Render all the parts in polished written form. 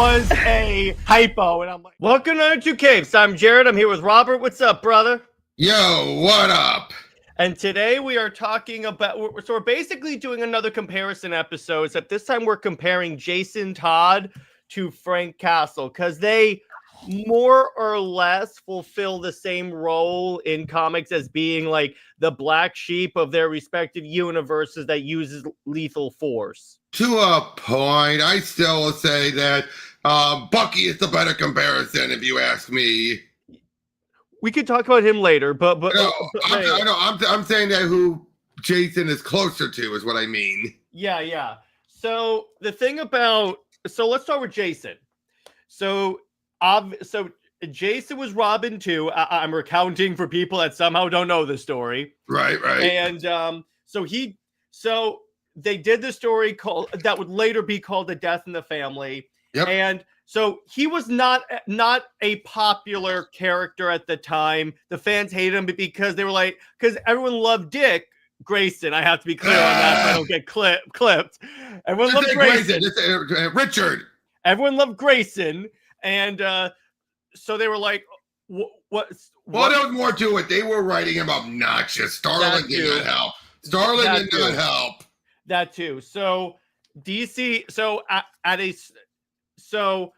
was a typo, and I'm like, welcome to Two Capes. I'm Jared. I'm here with Robert. What's up, brother? Yo, what up? And today we are talking about, so we're basically doing another comparison episode, except this time we're comparing Jason Todd to Frank Castle, because they more or less fulfill the same role in comics as being like the black sheep of their respective universes that uses lethal force. To a point, I still will say that Bucky is the better comparison, if you ask me. We could talk about him later, but I'm saying that who Jason is closer to is what I mean. Yeah. So the thing about, so let's start with Jason. So Jason was Robin too. I'm recounting for people that somehow don't know the story. Right. And so they did the story called that would later be called The Death in the Family. Yep. And so he was not a popular character at the time. The fans hated him because they were like, because everyone loved Dick Grayson. I have to be clear on that so I don't get clipped. Everyone loved Grayson. Richard. Everyone loved Grayson. And so they were like, what? Well, there was more to it. They were writing him obnoxious. Starling did not help. Starling did not help. That too. So DC. So so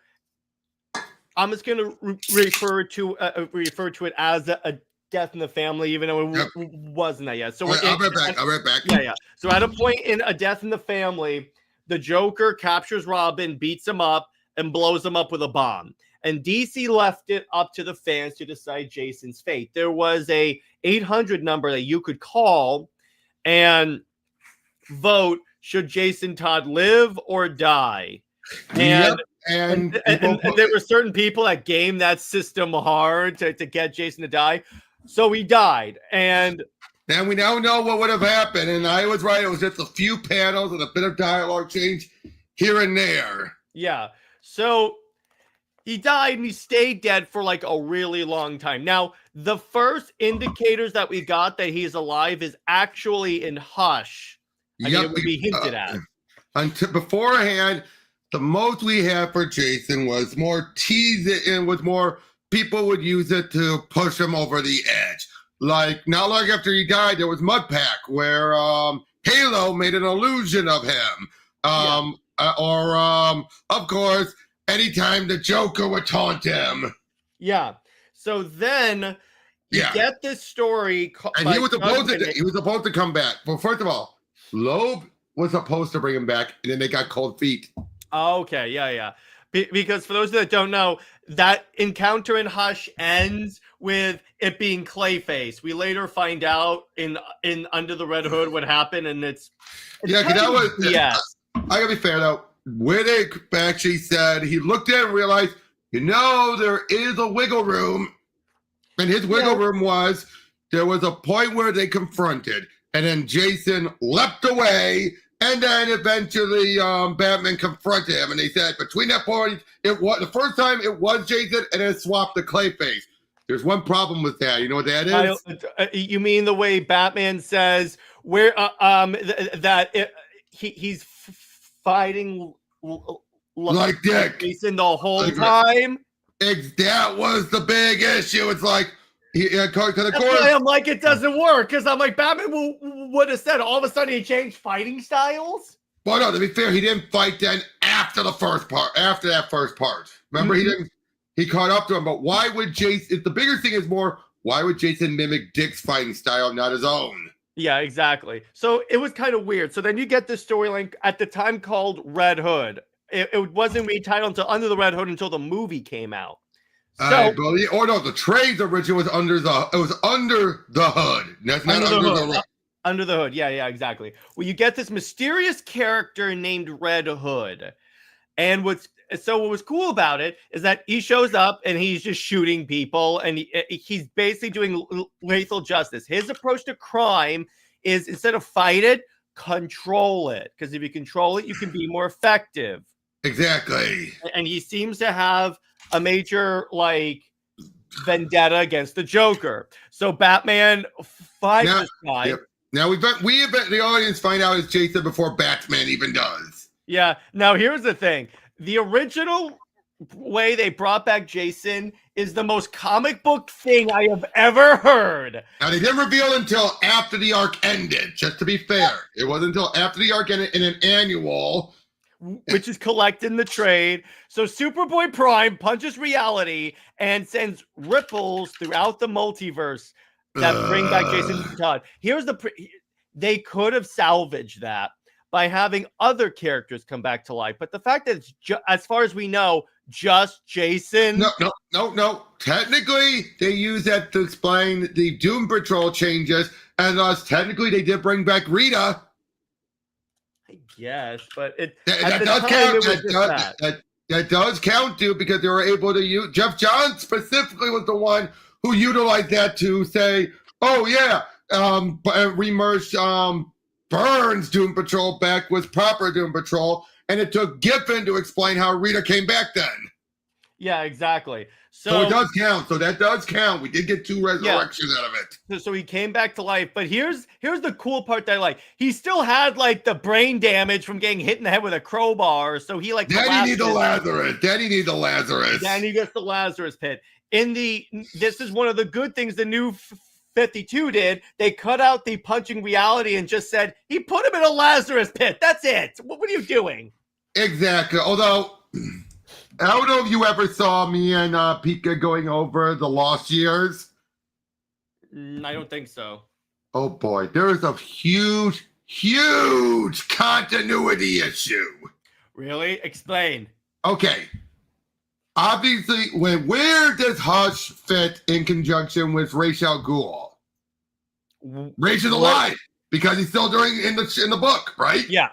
I'm just going to refer to it as a Death in the Family, even though it wasn't that yet. So I'll be back. Yeah. So at a point in A Death in the Family, the Joker captures Robin, beats him up, and blows him up with a bomb. And DC left it up to the fans to decide Jason's fate. There was a 800 number that you could call and vote, should Jason Todd live or die? And there were certain people that gamed that system hard to get Jason to die. So he died. And we now know what would have happened. And I was right. It was just a few panels and a bit of dialogue change here and there. Yeah. So he died and he stayed dead for like a really long time. Now, the first indicators that we got that he's alive is actually in Hush. I mean, it would be hinted at. Until beforehand, the most we had for Jason was more teasing and was more people would use it to push him over the edge. Like not long after he died, there was Mud Pack where Halo made an illusion of him. Of course, anytime the Joker would taunt him. Yeah. So then you get this story. And he was supposed to come back. Well, first of all, Loeb was supposed to bring him back, and then they got cold feet. Oh, okay. Yeah. Because for those that don't know, that encounter in Hush ends with it being Clayface. We later find out in Under the Red Hood what happened, and it's that was I gotta be fair though. Where they actually said he looked at it and realized, there is a wiggle room. And his wiggle room was there was a point where they confronted, and then Jason leapt away, and then eventually Batman confronted him, and they said between that point, it was the first time it was Jason, and then swapped the Clayface. There's one problem with that. You know what that is? You mean the way Batman says where he's fighting like Dick Jason the whole time? That was the big issue. It's like, of course, I'm like, it doesn't work, because I'm like, Batman would have said all of a sudden he changed fighting styles. Well, no, to be fair, he didn't fight then after that first part. Remember, he caught up to him. But why would Jason? The bigger thing is why would Jason mimic Dick's fighting style, not his own? Yeah, exactly. So it was kind of weird. So then you get this storyline at the time called Red Hood. It wasn't retitled until Under the Red Hood until the movie came out. So, the trade original was Under the Hood. That's not Under the Hood. Under the Hood, yeah, exactly. Well, you get this mysterious character named Red Hood, and what was cool about it is that he shows up and he's just shooting people, and he's basically doing lethal justice. His approach to crime is, instead of fight it, control it, because if you control it, you can be more effective. Exactly. And he seems to have a major vendetta against the Joker. So Batman fights this guy. Yep. Now we bet the audience find out it's Jason before Batman even does. Yeah. Now here's the thing: the original way they brought back Jason is the most comic book thing I have ever heard. Now, they didn't reveal until after the arc ended, just to be fair. It wasn't until after the arc ended in an annual. Which is collecting the trade. So Superboy Prime punches reality and sends ripples throughout the multiverse that bring back Jason Todd. Here's they could have salvaged that by having other characters come back to life. But the fact that it's as far as we know, just Jason. No. Technically, they use that to explain the Doom Patrol changes. And technically, they did bring back Rita. I guess, but that does count, dude, because they were able to use. Jeff Johns specifically was the one who utilized that to say, "Oh yeah, remerged Burns Doom Patrol back with proper Doom Patrol," and it took Giffen to explain how Rita came back then. Yeah, exactly. So it does count. So that does count. We did get 2 resurrections out of it. So he came back to life. But here's the cool part that I like. He still had like the brain damage from getting hit in the head with a crowbar. So he like Daddy need the Lazarus. Daddy need the Lazarus. Danny gets the Lazarus pit. This is one of the good things the new 52 did. They cut out the punching reality and just said he put him in a Lazarus pit. That's it. What are you doing? Exactly. Although I don't know if you ever saw me and Pika going over the Lost Years. I don't think so. Oh boy, there is a huge continuity issue. Really? Explain. Okay. Obviously, where does Hush fit in conjunction with Ra's al Ghul? Ra's is alive because he's still in the book, right? Yeah.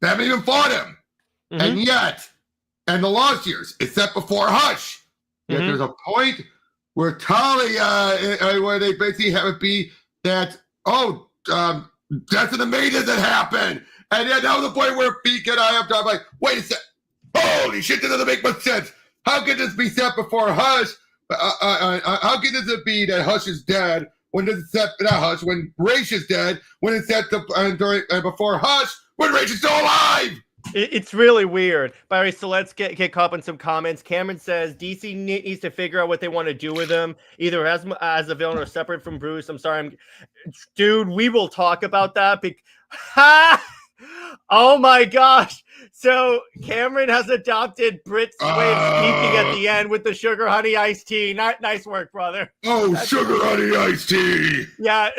Batman even fought him, and yet. And the Lost Years, it's set before Hush. Yet there's a point where Talia, where they basically have it be that, Death of the Maiden that happened. And then now the point where Pika and I have to, like, wait a sec. Holy shit, that doesn't make much sense. How can this be set before Hush? How can this be that Hush is dead when it's set, not Hush, when Ra's is dead, when it's set before Hush, when Ra's is still alive? It's really weird. By the way, so let's get caught up in some comments. Cameron says DC needs to figure out what they want to do with him, either as a villain or separate from Bruce. I'm sorry, dude. We will talk about that. Oh my gosh! So Cameron has adopted Brit's way of speaking at the end with the sugar honey iced tea. Nice work, brother. Oh, sugar honey iced tea. Yeah,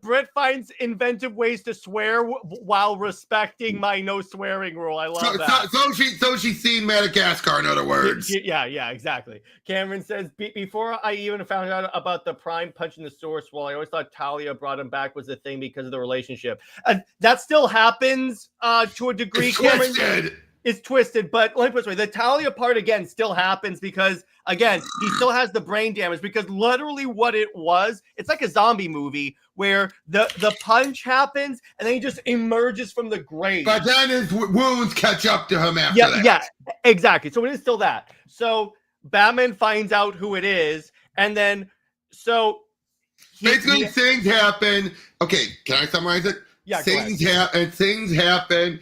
Brit finds inventive ways to swear while respecting my no swearing rule. I love that. So she's seen Madagascar, in other words. Yeah, exactly. Cameron says, before I even found out about the Prime punching the source wall, I always thought Talia brought him back was the thing because of the relationship. That still happens to a degree. It's Cameron. twisted. It's twisted, but let me put it this way. The Talia part, again, still happens because, again, he still has the brain damage because literally what it was, it's like a zombie movie where the punch happens and then he just emerges from the grave. But then his wounds catch up to him after that. Yeah, exactly. So it is still that. So Batman finds out who it is, and then, basically, things happen. Okay, can I summarize it? Yeah, things happen.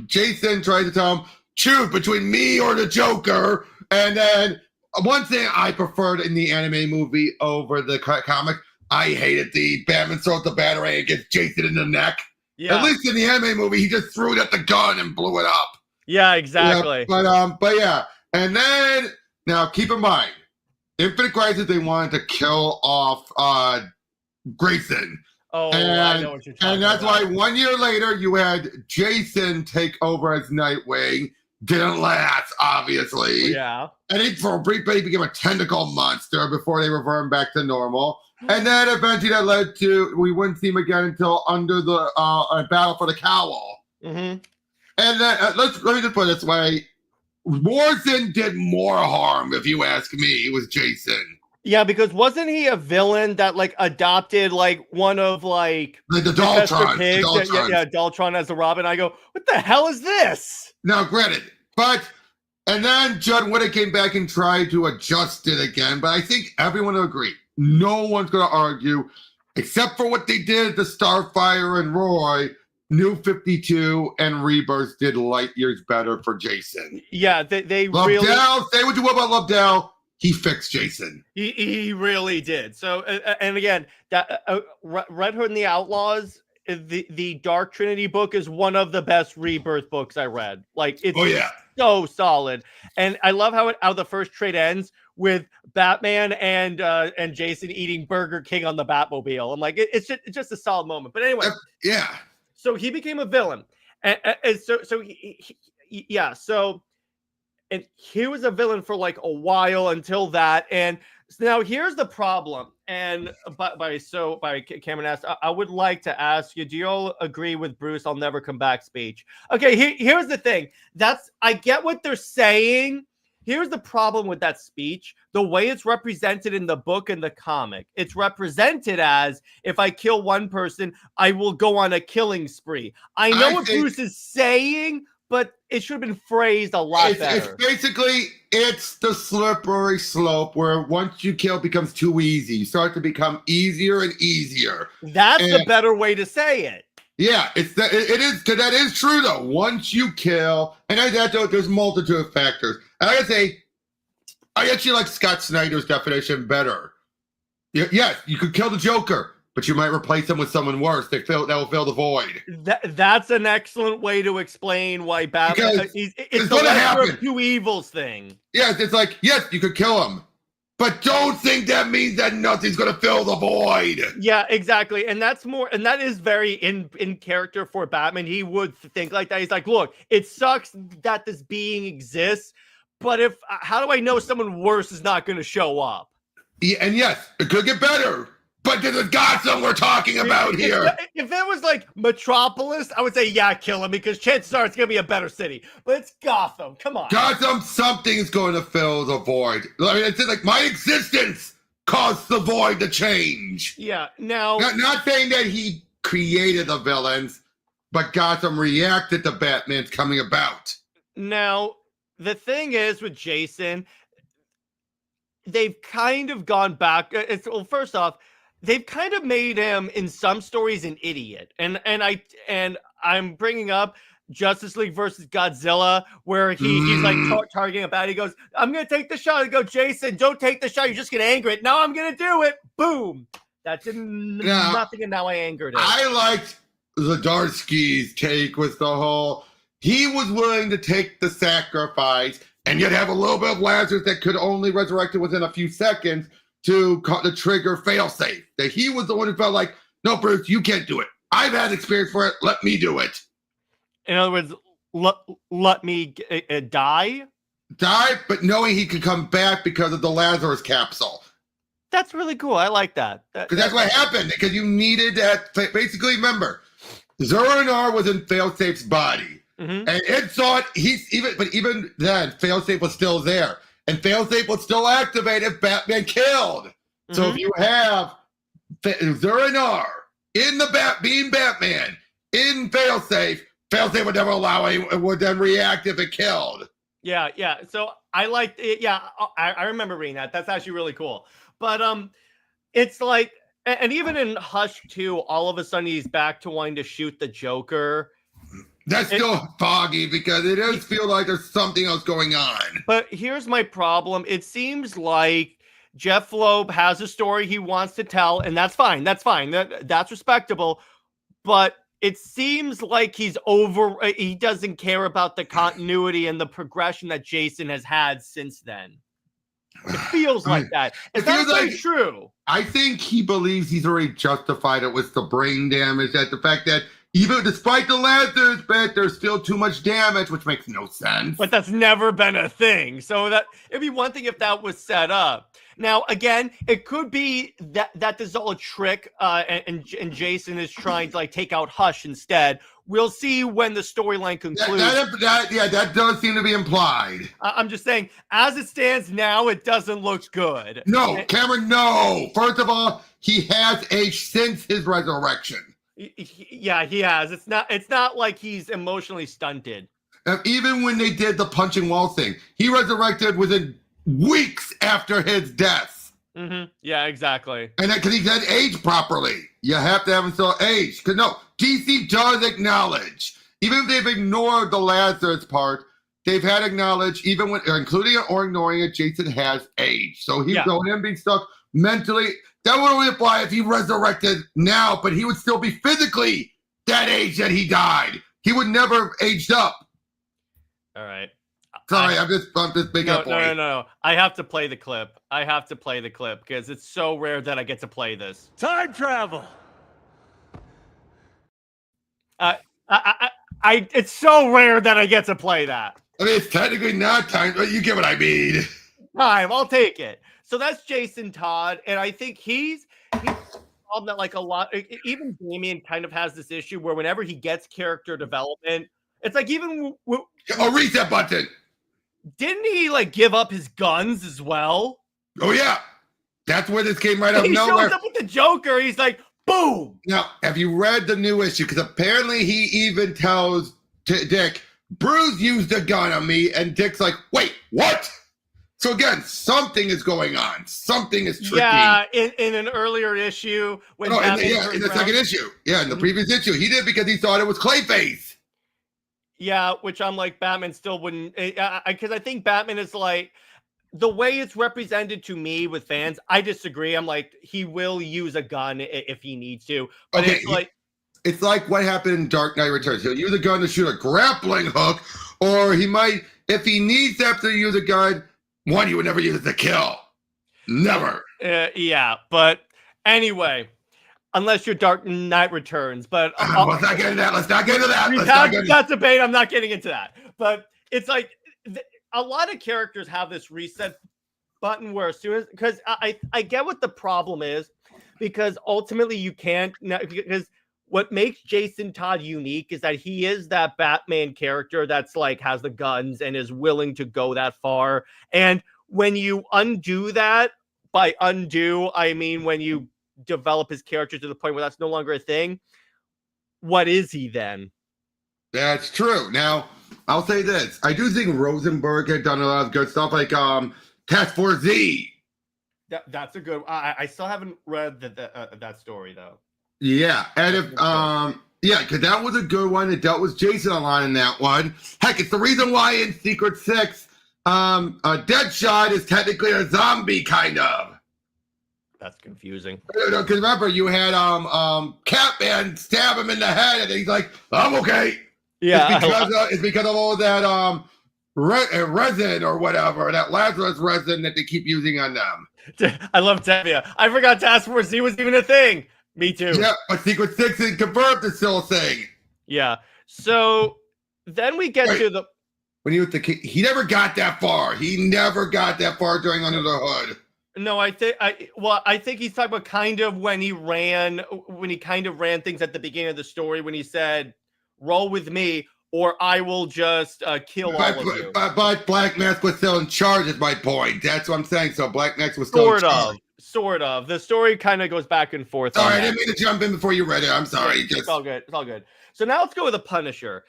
Jason tries to tell him, choose between me or the Joker. And then one thing I preferred in the anime movie over the comic, I hated the Batman throws the batarang and gets Jason in the neck. Yeah. At least in the anime movie, he just threw it at the gun and blew it up. Yeah, exactly. Yeah, but yeah. And then, now keep in mind, Infinite Crisis, they wanted to kill off Grayson. Oh, I know what you're talking about. And that's why 1 year later, you had Jason take over as Nightwing. Didn't last, obviously. Yeah. And he, for a brief bit, he became a tentacle monster before they revert him back to normal. And then eventually that led to, we wouldn't see him again until under the Battle for the Cowl. Mm-hmm. And then, let me just put it this way. Morrison did more harm, if you ask me. It was Jason. Yeah, because wasn't he a villain that like adopted like one of like the Daltron? Yeah, Daltron as a Robin. I go, what the hell is this? Now, granted, and then Judd Whittaker came back and tried to adjust it again. But I think everyone will agree. No one's going to argue, except for what they did to Starfire and Roy, New 52 and Rebirth did light years better for Jason. Yeah, they Lobdell, really. say what you will about Lobdell. He fixed Jason. He really did. So, and again, that Red Hood and the Outlaws, the Dark Trinity book is one of the best Rebirth books I read. Like, it's so solid. And I love how the first trade ends with Batman and Jason eating Burger King on the Batmobile. I'm like, it's just a solid moment. But anyway, yeah. So he became a villain, and and he was a villain for like a while until that. And now here's the problem. And by Cameron asked, I would like to ask you, do you all agree with Bruce? I'll never come back speech. Okay, here's the thing. I get what they're saying. Here's the problem with that speech. The way it's represented in the book and the comic, it's represented as, if I kill one person, I will go on a killing spree. I know what Bruce is saying, but it should have been phrased a lot better. It's basically, it's the slippery slope where once you kill, it becomes too easy. You start to become easier and easier. That's the better way to say it. Yeah, it is, because that is true though. Once you kill, and there's a multitude of factors. And I gotta say, I actually like Scott Snyder's definition better. Yes, you could kill the Joker, but you might replace him with someone worse that will fill the void. That's an excellent way to explain why Batman. It's the lesser of two evils thing. Yes, it's like, yes, you could kill him, but don't think that means that nothing's going to fill the void. Yeah, exactly. And that's more, and that is very in character for Batman. He would think like that. He's like, look, it sucks that this being exists, but how do I know someone worse is not going to show up? Yeah, and yes, it could get better, but this is Gotham we're talking about here. If it was like Metropolis, I would say, yeah, kill him, because chances are it's going to be a better city. But it's Gotham. Come on. Gotham, something's going to fill the void. I mean, it's like my existence caused the void to change. Yeah, now... Not saying that he created the villains, but Gotham reacted to Batman's coming about. Now, the thing is with Jason, they've kind of gone back. Well, first off, they've kind of made him in some stories an idiot, and I'm bringing up Justice League versus Godzilla, where he's like targeting a bat. He goes, "I'm gonna take the shot." I go, "Jason, don't take the shot. You're just gonna anger it." "No, I'm gonna do it." Boom. That did nothing, and now I angered it. I liked Zdarsky's take with the whole. He was willing to take the sacrifice and yet have a little bit of Lazarus that could only resurrect it within a few seconds to trigger failsafe. That he was the one who felt like, no, Bruce, you can't do it. I've had experience for it. Let me do it. In other words, let me die? Die, but knowing he could come back because of the Lazarus capsule. That's really cool. I like that. Because that's what happened. Because you needed that. Basically, remember, Zur-En-Arrh was in Failsafe's body. Mm-hmm. And it saw it, but even then, Failsafe was still there. And Failsafe was still activated if Batman killed. Mm-hmm. So if you have Zur-En-Arrh in being Batman, in Failsafe would never allow it, would then react if it killed. Yeah. So I liked it. Yeah, I remember reading that. That's actually really cool. But it's like, and even in Hush 2, all of a sudden he's back to wanting to shoot the Joker. That's still foggy because it does feel like there's something else going on. But here's my problem. It seems like Jeff Loeb has a story he wants to tell, and that's fine. That's fine. That's respectable. But it seems like he doesn't care about the continuity and the progression that Jason has had since then. It feels like that. Is that like true? I think he believes he's already justified it with the brain damage, that the fact that even despite the Lazarus bit, there's still too much damage, which makes no sense. But that's never been a thing. So that it'd be one thing if that was set up. Now, again, it could be that this is all a trick, and Jason is trying to like take out Hush instead. We'll see when the storyline concludes. That does seem to be implied. I'm just saying, as it stands now, it doesn't look good. No, Cameron, no. First of all, he has aged since his resurrection. Yeah, he has. It's not like he's emotionally stunted. Even when they did the punching wall thing, he resurrected within weeks after his death. Yeah, exactly. And because he said age properly. You have to have him still age. Because no, DC does acknowledge, even if they've ignored the Lazarus part, they've had acknowledged, even when, including it or ignoring it, Jason has age. So he's going in being stuck mentally. That would only apply if he resurrected now, but he would still be physically that age that he died. He would never have aged up. All right. Sorry, I'm just making a point. No. I have to play the clip. I have to play the clip because it's so rare that I get to play this. Time travel. It's so rare that I get to play that. I mean, it's technically not time, but you get what I mean. Time, I'll take it. So that's Jason Todd, and I think he's that like a lot. Even Damian kind of has this issue where whenever he gets character development, it's like even a reset button. Didn't he like give up his guns as well? Oh yeah, that's where this came right out of nowhere. He shows up with the Joker. He's like, boom. Now, have you read the new issue? Because apparently he even tells Dick, Bruce used a gun on me, and Dick's like, wait, what? So again, something is going on. Something is tricky. Yeah, in an earlier issue. When in the second issue. Yeah, in the previous issue. He did because he thought it was Clayface. Yeah, which I'm like, Batman still wouldn't. Because I think Batman is like, the way it's represented to me with fans, I disagree. I'm like, he will use a gun if he needs to. But okay, it's like what happened in Dark Knight Returns. He'll use a gun to shoot a grappling hook, or he might, if he needs to have to use a gun, one, he would never use it to kill. Never. Yeah, but anyway, unless you're Dark Knight Returns. But let's not get into that. Let's not get into that. Let's not get into that debate. I'm not getting into that. But it's like a lot of characters have this reset button where as soon as, because I get what the problem is, because ultimately you can't, because what makes Jason Todd unique is that he is that Batman character that's like has the guns and is willing to go that far. And when you undo that, by undo, I mean when you develop his character to the point where that's no longer a thing, what is he then? That's true. Now, I'll say this. I do think Rosenberg had done a lot of good stuff, like Task Force Z. That's a good. I still haven't read that story though. Yeah, and if because that was a good one. It dealt with Jason a lot in that one. Heck, it's the reason why in Secret Six, Deadshot is technically a zombie, kind of. That's confusing. Because remember, you had Catman stab him in the head, and he's like, "I'm okay." Yeah, it's because of all that resin or whatever, that Lazarus resin that they keep using on them. I love Tevia. I forgot Task Force Z was even a thing. Me too. Yeah, but Secret Six is confirmed is still a thing. Yeah. So then we get to the when he was the kid, he never got that far. He never got that far during Under the Hood. No, I think he's talking about kind of when he kind of ran things at the beginning of the story when he said, "Roll with me, or I will just kill all of you." But Black Mask was still in charge, is my point. That's what I'm saying. So Black Mask was still in charge. Sort of. The story kind of goes back and forth. Sorry, I didn't mean to jump in before you read it. I'm sorry. It's all good. It's all good. So now let's go with the Punisher.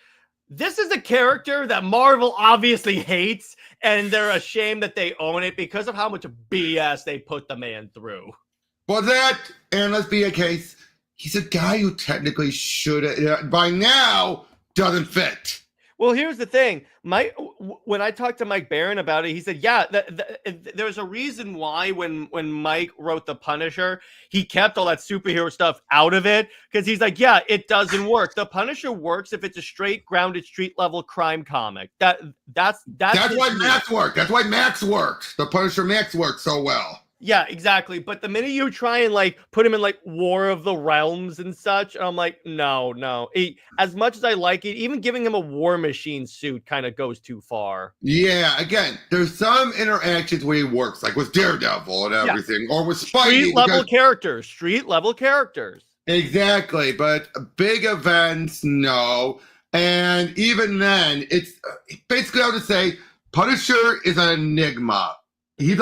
This is a character that Marvel obviously hates, and they're ashamed that they own it because of how much BS they put the man through. Well, and let's be a case, he's a guy who technically should, by now, doesn't fit. Well, here's the thing. When I talked to Mike Barron about it, he said, yeah, there's a reason why when Mike wrote The Punisher, he kept all that superhero stuff out of it, because he's like, yeah, it doesn't work. The Punisher works if it's a straight, grounded, street-level crime comic. That's why Max worked. That's why Max worked. The Punisher Max worked so well. Yeah, exactly. But the minute you try and like put him in like War of the Realms and such, I'm like, no. As much as I like it, even giving him a War Machine suit kind of goes too far. Yeah, again, there's some interactions where he works, like with Daredevil and everything, or with Spidey. Street level characters. Exactly, but big events, no. And even then, it's basically, I would say, Punisher is an enigma. He's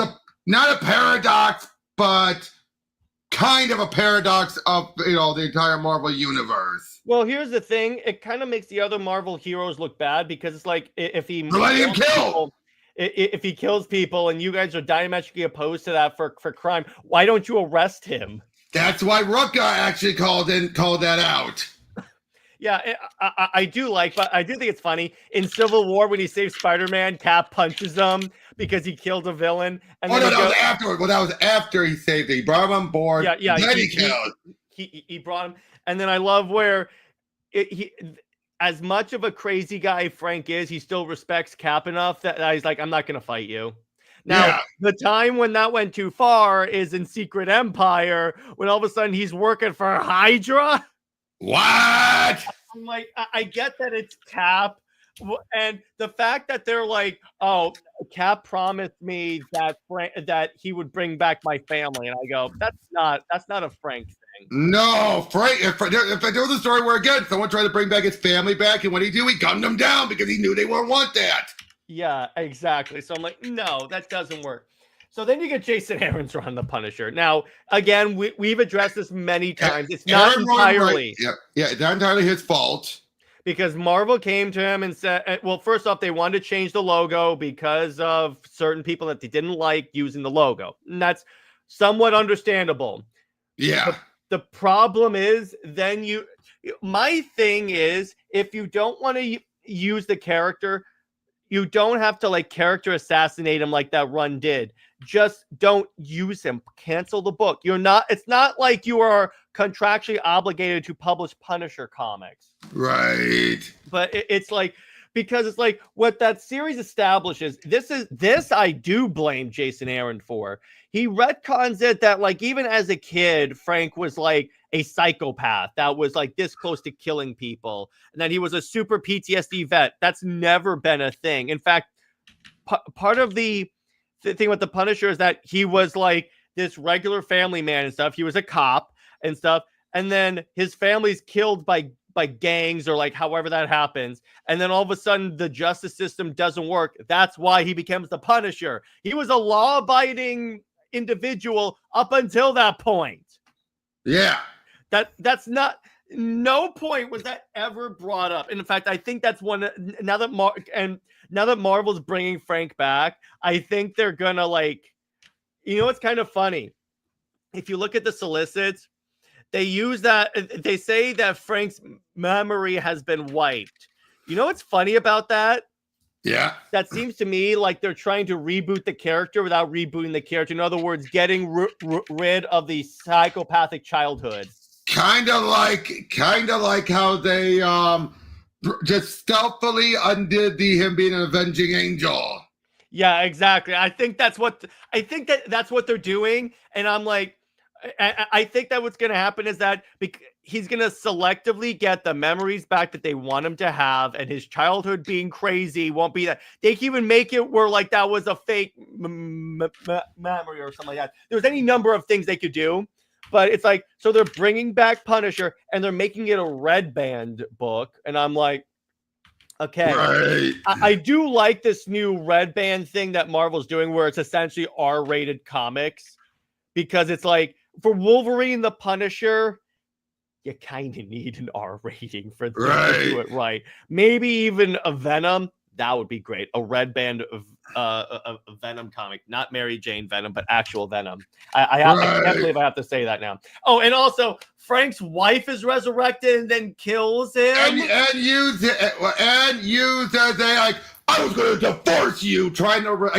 not a paradox, but kind of a paradox of, the entire Marvel universe. Well, here's the thing. It kind of makes the other Marvel heroes look bad because it's like if he let him kill. if he kills people and you guys are diametrically opposed to that for crime, why don't you arrest him? That's why Rucka actually called that out. Yeah, I do like, but I do think it's funny in Civil War when he saves Spider-Man, Cap punches him because he killed a villain. And that was afterward. Well, that was after he saved it. He brought him on board. Yeah. Then he killed. He brought him, and then I love where he, as much of a crazy guy Frank is, he still respects Cap enough that he's like, I'm not going to fight you. Now, the time when that went too far is in Secret Empire, when all of a sudden he's working for Hydra. What? I'm like, I get that it's Cap, and the fact that they're like, oh, Cap promised me that he would bring back my family, and I go, that's not a Frank thing. No, Frank. If there was a story where again someone tried to bring back his family back, and what he do? He gunned them down because he knew they wouldn't want that. Yeah, exactly. So I'm like, no, that doesn't work. So then you get Jason Aaron's run the Punisher. Now, again, we've addressed this many times. It's not entirely. It's not entirely his fault. Because Marvel came to him and said, well, first off, they wanted to change the logo because of certain people that they didn't like using the logo. And that's somewhat understandable. Yeah. But the problem is my thing is, if you don't want to use the character, you don't have to like character assassinate him like that run did. Just don't use him. Cancel the book. It's not like you are contractually obligated to publish Punisher comics. Right. But it's like, because it's like what that series establishes. This I do blame Jason Aaron for. He retcons it that like even as a kid, Frank was like a psychopath that was like this close to killing people, and that he was a super PTSD vet. That's never been a thing. In fact, part of the thing with the Punisher is that he was like this regular family man and stuff. He was a cop and stuff, and then his family's killed by gangs or like however that happens, and then all of a sudden the justice system doesn't work. That's why he becomes the Punisher. He was a law-abiding individual up until that point. Yeah. That's not, no point was that ever brought up. And in fact, I think that's one, now that Marvel's bringing Frank back, I think they're gonna like, it's kind of funny. If you look at the solicits, they use that, they say that Frank's memory has been wiped. You know what's funny about that? Yeah. That seems to me like they're trying to reboot the character without rebooting the character. In other words, getting rid of the psychopathic childhood. Kind of like how they just stealthily undid him being an avenging angel. Yeah, exactly. I think that's what they're doing, and I'm like, I think that what's going to happen is that he's going to selectively get the memories back that they want him to have, and his childhood being crazy won't be that. They can even make it where like that was a fake memory or something like that. There's any number of things they could do, but it's like, so they're bringing back Punisher and they're making it a red band book, and I'm like, okay, right. I do like this new red band thing that Marvel's doing, where it's essentially R-rated comics, because it's like, for Wolverine the Punisher, you kind of need an R rating for them to do it right. Maybe even a Venom, that would be great. A red band of a Venom comic, not Mary Jane Venom, but actual Venom. I can't believe I have to say that now. Oh, and also Frank's wife is resurrected and then kills him, and used as a like, I was going to divorce you. Trying to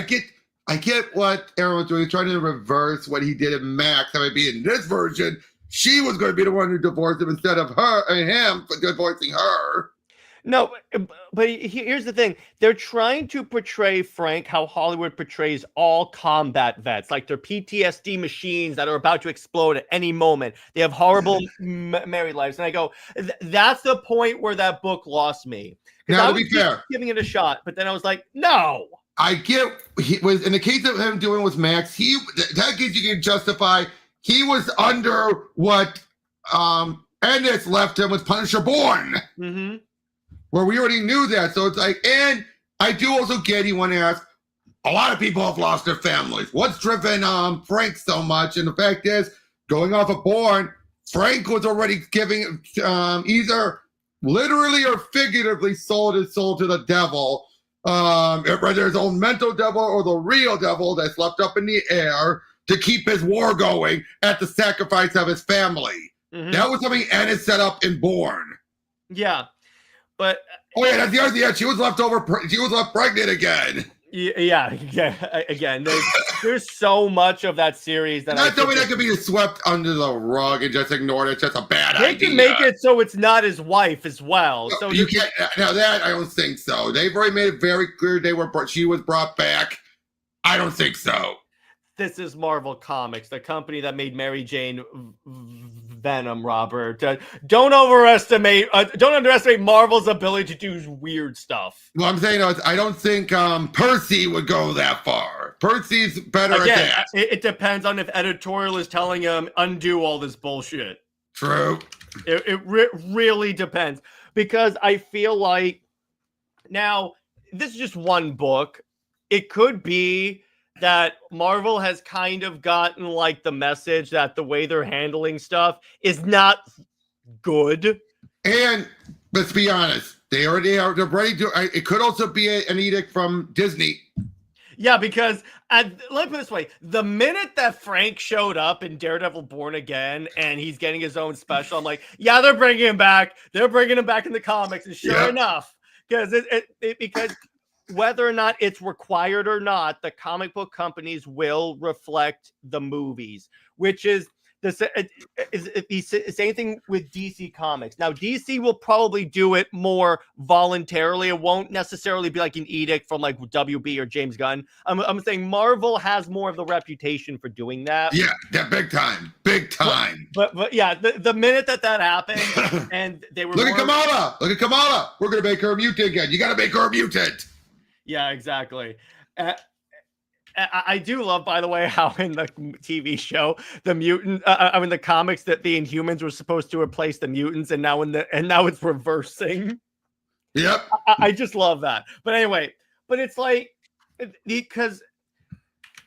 I get what Aaron was doing, trying to reverse what he did in Max. That would be in this version, she was going to be the one who divorced him instead of him for divorcing her. No, but here's the thing. They're trying to portray Frank how Hollywood portrays all combat vets, like they're PTSD machines that are about to explode at any moment. They have horrible married lives. And I go, that's the point where that book lost me. Now, to be fair, giving it a shot, but then I was like, no. I get, he was in the case of him doing with Max, that gives you can justify he was under what Ennis left him with Punisher Born. Mm-hmm. Where we already knew that. So it's like, and I do also get, you want to ask, a lot of people have lost their families. What's driven Frank so much? And the fact is, going off of Born, Frank was already giving either literally or figuratively sold his soul to the devil. whether there's own mental devil or the real devil that's left up in the air to keep his war going at the sacrifice of his family. Mm-hmm. That was something Ennis set up in Bourne. Yeah, but that's the other thing. Yeah, she was left pregnant again. Yeah. Again, there's so much of that series that not something that could be swept under the rug and just ignored. It's just a bad idea. They can make it so it's not his wife as well. So you can't. Now that I don't think so. They've already made it very clear she was brought back. I don't think so. This is Marvel Comics, the company that made Mary Jane Venom, Robert. Don't underestimate Marvel's ability to do weird stuff. Well, I'm saying I don't think Percy would go that far. Percy's better Again, at that. It depends on if editorial is telling him undo all this bullshit. True. It really depends, because I feel like now this is just one book. It could be that Marvel has kind of gotten like the message that the way they're handling stuff is not good. And let's be honest, they're ready to. It could also be an edict from Disney. Yeah, because let me put it this way: the minute that Frank showed up in Daredevil Born Again and he's getting his own special, I'm like, yeah, they're bringing him back. They're bringing him back in the comics, and sure enough, because because whether or not it's required or not, the comic book companies will reflect the movies, which is the same thing with DC Comics. Now, DC will probably do it more voluntarily. It won't necessarily be like an edict from like WB or James Gunn. I'm saying Marvel has more of the reputation for doing that. Yeah, big time. But yeah, the minute that happened, and they were Look at Kamala. We're gonna make her a mutant again. You got to make her a mutant. Yeah, exactly. I do love, by the way, how in the TV show, the mutant, in the comics, that the Inhumans were supposed to replace the mutants, and now it's reversing. Yep. I just love that. But anyway, it's like, because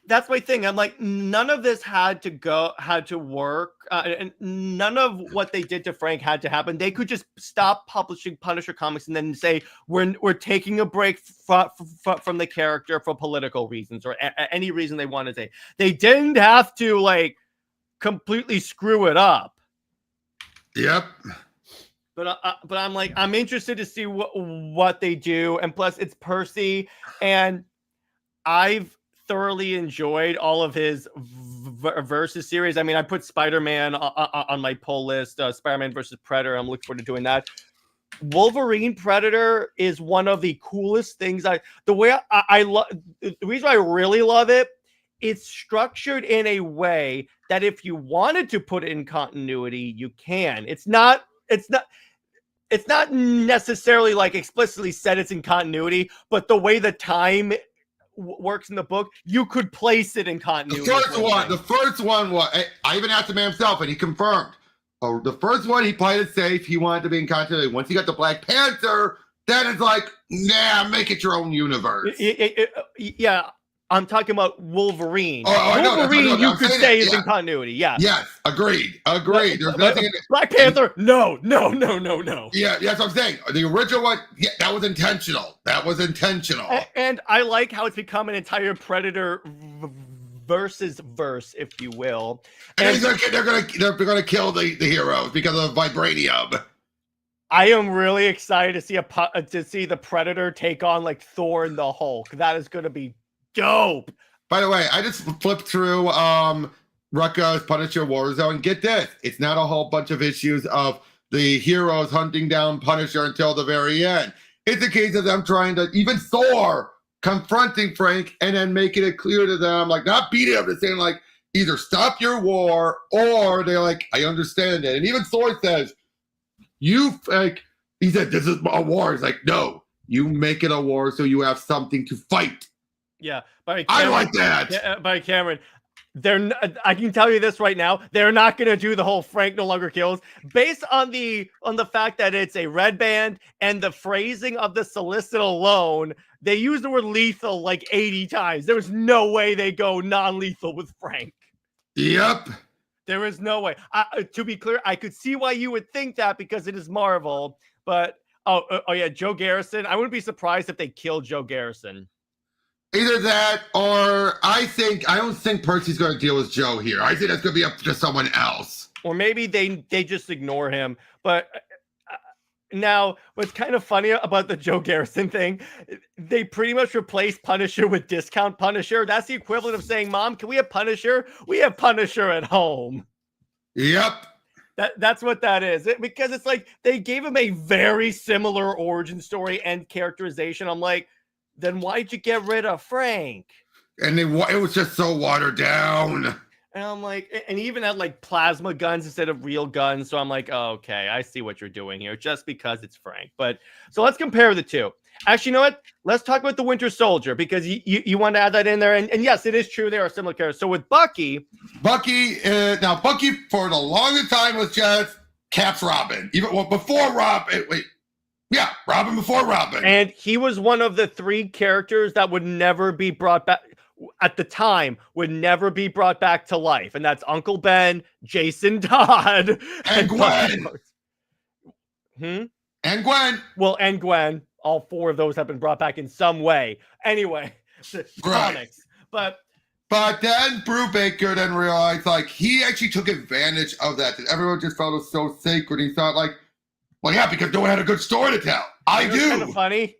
that's my thing. I'm like, none of this had to work, and none of what they did to Frank had to happen. They could just stop publishing Punisher comics and then say we're taking a break from the character for political reasons or any reason they wanted to. They didn't have to like completely screw it up. Yep. But I'm like, I'm interested to see what they do, and plus it's Percy, and I've thoroughly enjoyed all of his versus series. I mean, I put Spider-Man on my pull list. Spider-Man versus Predator. I'm looking forward to doing that. Wolverine Predator is one of the coolest things. The reason I really love it, it's structured in a way that if you wanted to put it in continuity, you can. It's not necessarily like explicitly said it's in continuity, but the way the time works in the book, you could place it in continuity. The first one was, I even asked him himself, and he confirmed. The first one, he played it safe. He wanted to be in continuity. Once he got the Black Panther, then it's like, nah, make it your own universe. Yeah, I'm talking about Wolverine. Wolverine, you could say is in continuity. Yeah. Yes, agreed. There's nothing in it. Black Panther, no. Yeah, that's what I'm saying. The original one, yeah, that was intentional. And I like how it's become an entire Predator versus verse, if you will. And they're gonna kill the heroes because of vibranium. I am really excited to see the Predator take on like Thor and the Hulk. That is going to be dope. By the way, I just flipped through Rucka's Punisher Warzone. Get this, it's not a whole bunch of issues of the heroes hunting down Punisher until the very end. It's a case of them trying to, even Thor confronting Frank and then making it clear to them, like not beating him, but saying like, either stop your war or they're like, I understand it. And even Thor says, he said, this is a war. It's like, no, you make it a war so you have something to fight. Yeah, I like that. Yeah, by Cameron, I can tell you this right now, they're not going to do the whole Frank no longer kills based on the fact that it's a red band and the phrasing of the solicit alone. They use the word lethal like 80 times. There was no way they go non-lethal with Frank. Yep. There is no way. To be clear, I could see why you would think that because it is Marvel, but Oh yeah, Joe Garrison. I wouldn't be surprised if they killed Joe Garrison. Either that, or I don't think Percy's going to deal with Joe here. I think that's going to be up to someone else. Or maybe they just ignore him. But now, what's kind of funny about the Joe Garrison thing, they pretty much replaced Punisher with Discount Punisher. That's the equivalent of saying, Mom, can we have Punisher? We have Punisher at home. Yep. That's what that is. Because it's like they gave him a very similar origin story and characterization. I'm like, then why'd you get rid of Frank? And it was just so watered down. And I'm like, and he even had like plasma guns instead of real guns. So I'm like, oh, okay, I see what you're doing here just because it's Frank. But so let's compare the two. Actually, you know what? Let's talk about the Winter Soldier because you want to add that in there. And yes, it is true. There are similar characters. So with Bucky now Bucky for the longest time was just Cap's Robin. Even before Robin. Robin before Robin. And he was one of the 3 characters that would never be brought back. At the time, would never be brought back to life. And that's Uncle Ben, Jason Todd, and Gwen. And Gwen. Well, and Gwen. All 4 of those have been brought back in some way. Anyway, comics. But then Brubaker then realized, like, he actually took advantage of that. That everyone just felt it was so sacred. He thought, like, well, yeah, because no one had a good story to tell. I do. Kind of funny.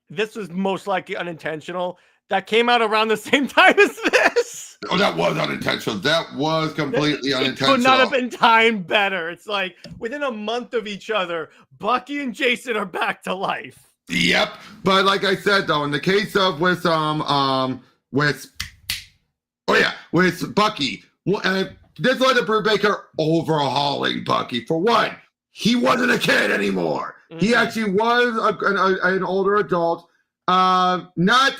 This was most likely unintentional. That came out around the same time as this. Oh, that was unintentional. That was completely unintentional. It could not have been timed better. It's like within a month of each other, Bucky and Jason are back to life. Yep. But like I said, though, in the case of with Bucky, this led to Brubaker overhauling Bucky. For one, he wasn't a kid anymore. Mm-hmm. He actually was an older adult. Not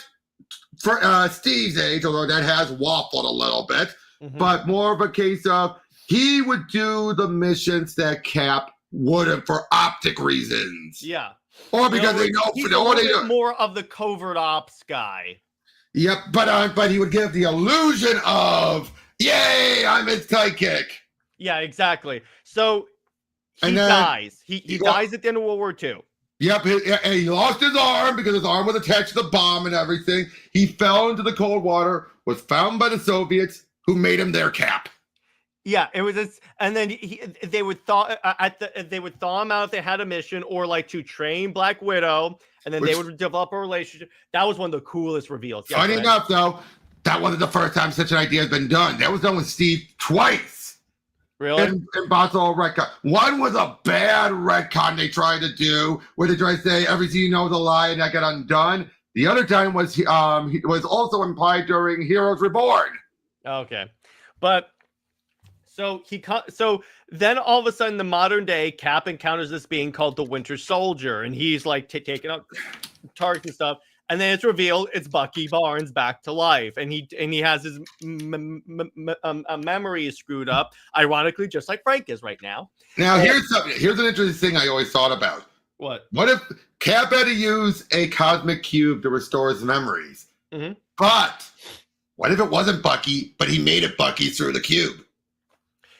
for Steve's age, although that has waffled a little bit, but more of a case of he would do the missions that Cap would have for optic reasons. Yeah. Or because they know he's a little bit more of the covert ops guy. Yep, but he would give the illusion of, yay, I'm his sidekick. Yeah, exactly. So he dies. He dies at the end of World War II. Yep, and he lost his arm because his arm was attached to the bomb and everything. He fell into the cold water, was found by the Soviets, who made him their Cap. Yeah, it was, and then they would thaw him out if they had a mission, or like to train Black Widow, and then they would develop a relationship. That was one of the coolest reveals. Yeah, funny enough, though, that wasn't the first time such an idea has been done. That was done with Steve twice. Really? And Boswell retcon. One was a bad retcon they tried to do, where they tried to say everything you know is a lie and that got undone. The other time was he was also implied during Heroes Reborn. Okay, but so then all of a sudden the modern day Cap encounters this being called the Winter Soldier, and he's like taking out targets and stuff. And then it's revealed it's Bucky Barnes back to life, and he has his memory is screwed up, ironically, just like Frank is right now. Now here's an interesting thing I always thought about. What if Cap had to use a cosmic cube to restore his memories? Mm-hmm. But what if it wasn't Bucky, but he made it Bucky through the cube?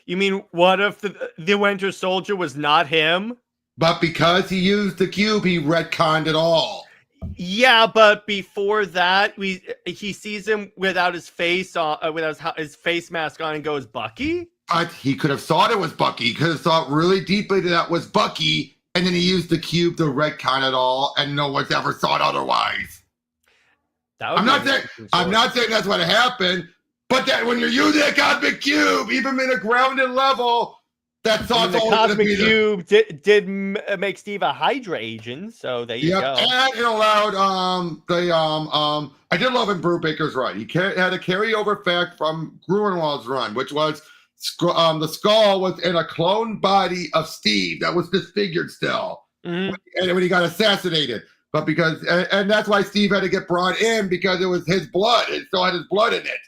You mean what if the Winter Soldier was not him? But because he used the cube, he retconned it all. Yeah, but before that, he sees him without his face on, without his face mask on, and goes, Bucky? But he could have thought it was Bucky. He could have thought really deeply that was Bucky, and then he used the cube to retcon it all, and no one's ever thought otherwise. I'm not saying that's what happened, but that when you're using a cosmic cube, even in a grounded level, that thought's the cosmic cube did make Steve a Hydra agent, so there you go. And it allowed I did love in Brubaker's run. He had a carryover fact from Gruenwald's run, which was the skull was in a clone body of Steve that was disfigured still, and when he got assassinated. But and that's why Steve had to get brought in, because it was his blood. It still had his blood in it,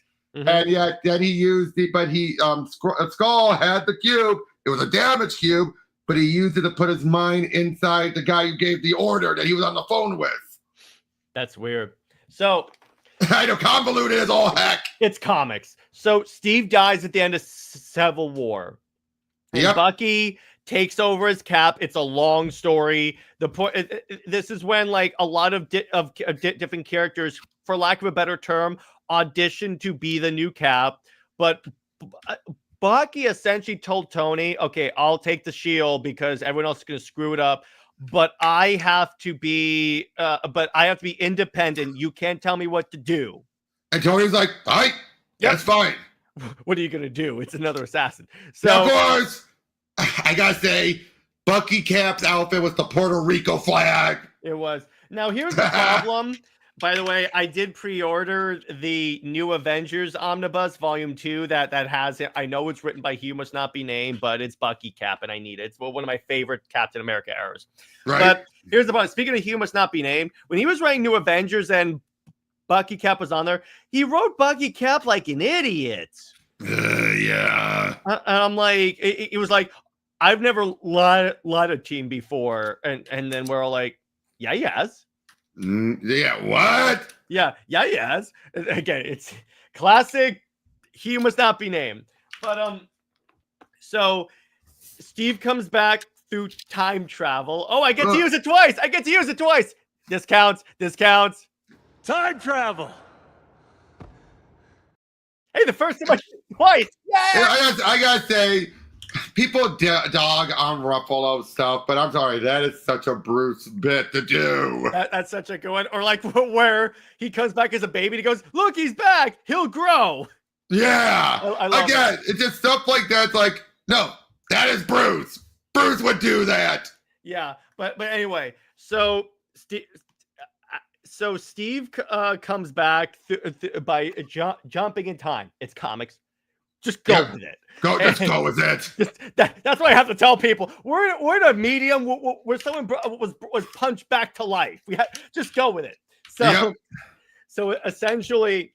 and yet then he used Skull had the cube. It was a damaged cube, but he used it to put his mind inside the guy who gave the order that he was on the phone with. That's weird. So I know, convoluted as all heck. It's comics. So Steve dies at the end of Civil War. And Bucky takes over as Cap. It's a long story. This is when like a lot of different characters, for lack of a better term, auditioned to be the new Cap. But Bucky essentially told Tony, "Okay, I'll take the shield because everyone else is going to screw it up. But I have to be independent. You can't tell me what to do." And Tony's like, "All right, that's fine." What are you going to do? It's another assassin. So, now, of course, I got to say, Bucky Cap's outfit was the Puerto Rico flag. It was. Now, here's the problem. By the way, I did pre-order the New Avengers Omnibus Volume 2 that has it. I know it's written by He Must Not Be Named, but it's Bucky Cap, and I need it. It's one of my favorite Captain America eras. Right. But here's the problem. Speaking of He Must Not Be Named, when he was writing New Avengers and Bucky Cap was on there, he wrote Bucky Cap like an idiot. Yeah. And I'm like, it was like, I've never led a team before. And then we're all like, yeah, yes. Yeah, what? Yeah, yes. Again, it's classic. He Must Not Be Named. But so Steve comes back through time travel. Oh, I get to use it twice. This counts. Time travel. Hey, the first time twice. Yeah. I gotta say, people dog on Ruffalo stuff, but I'm sorry, that is such a Bruce bit to do. That's such a good one. Or like where he comes back as a baby and he goes, "Look, he's back. He'll grow." Yeah. I love Again, it. It's just stuff like that. It's like, no, that is Bruce. Bruce would do that. Yeah, but anyway, so Steve comes back by jumping in time. It's comics. Just go with it. Just go with it. That's what I have to tell people. We're in a medium where someone was punched back to life. Just go with it. So essentially,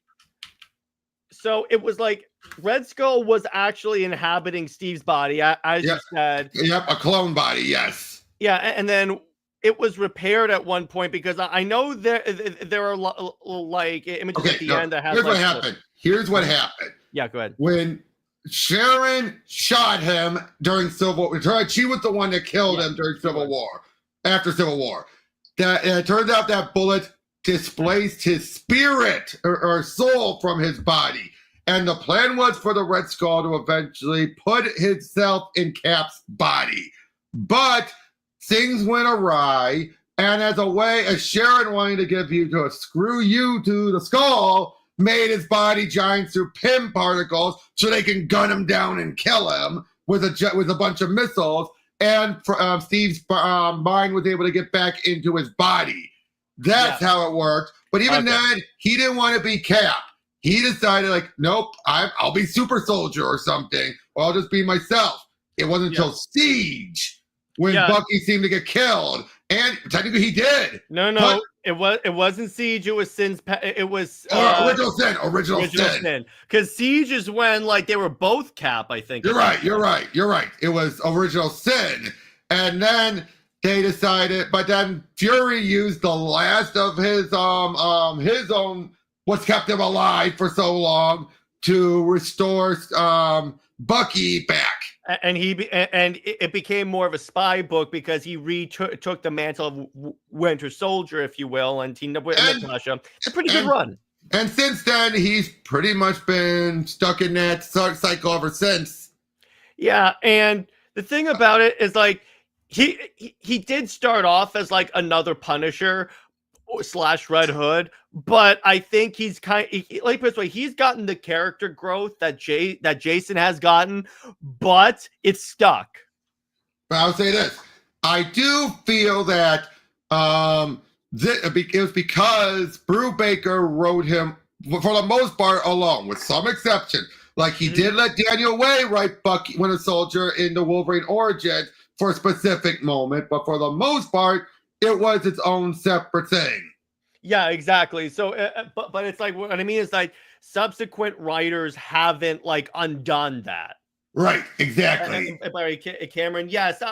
it was like Red Skull was actually inhabiting Steve's body, as you said. Yep, a clone body. Yes. Yeah, and then it was repaired at one point because I know there are like images at the end that have. Here's what happened. Here's what happened. Yeah, go ahead. When Sharon shot him during Civil War, she was the one that killed him during Civil War. After Civil War, it turns out that bullet displaced his spirit or soul from his body, and the plan was for the Red Skull to eventually put himself in Cap's body, but things went awry, and as Sharon wanted to give you to screw you to the skull, made his body giants through PIM particles so they can gun him down and kill him with a bunch of missiles, and Steve's mind was able to get back into his body. That's how it worked. But even then, he didn't want to be Cap. He decided, like, nope, I'll be Super Soldier or something, or I'll just be myself. It wasn't until Siege when Bucky seemed to get killed, and technically he did. No, it wasn't Siege. It was Sin's. It was Original Sin. Because Siege is when like they were both Cap. I think. You're right. It was Original Sin, and then they decided. But then Fury used the last of his own what's kept him alive for so long to restore Bucky back. And it became more of a spy book because he took the mantle of Winter Soldier, if you will, and teamed up with Natasha. It's a pretty good run. And since then, he's pretty much been stuck in that cycle ever since. Yeah, and the thing about it is, like, he did start off as like another Punisher / Red Hood, but I think he's like this way. He's gotten the character growth that Jason has gotten, but it's stuck. But I'll say this: I do feel that it was because Brubaker wrote him for the most part alone, with some exceptions. Like he did let Daniel Way write Bucky, Winter Soldier, in the Wolverine origin for a specific moment, but for the most part, it was its own separate thing. Yeah, exactly. So, but it's like, what I mean is like subsequent writers haven't like undone that. Right, exactly. Barry Cameron, yes,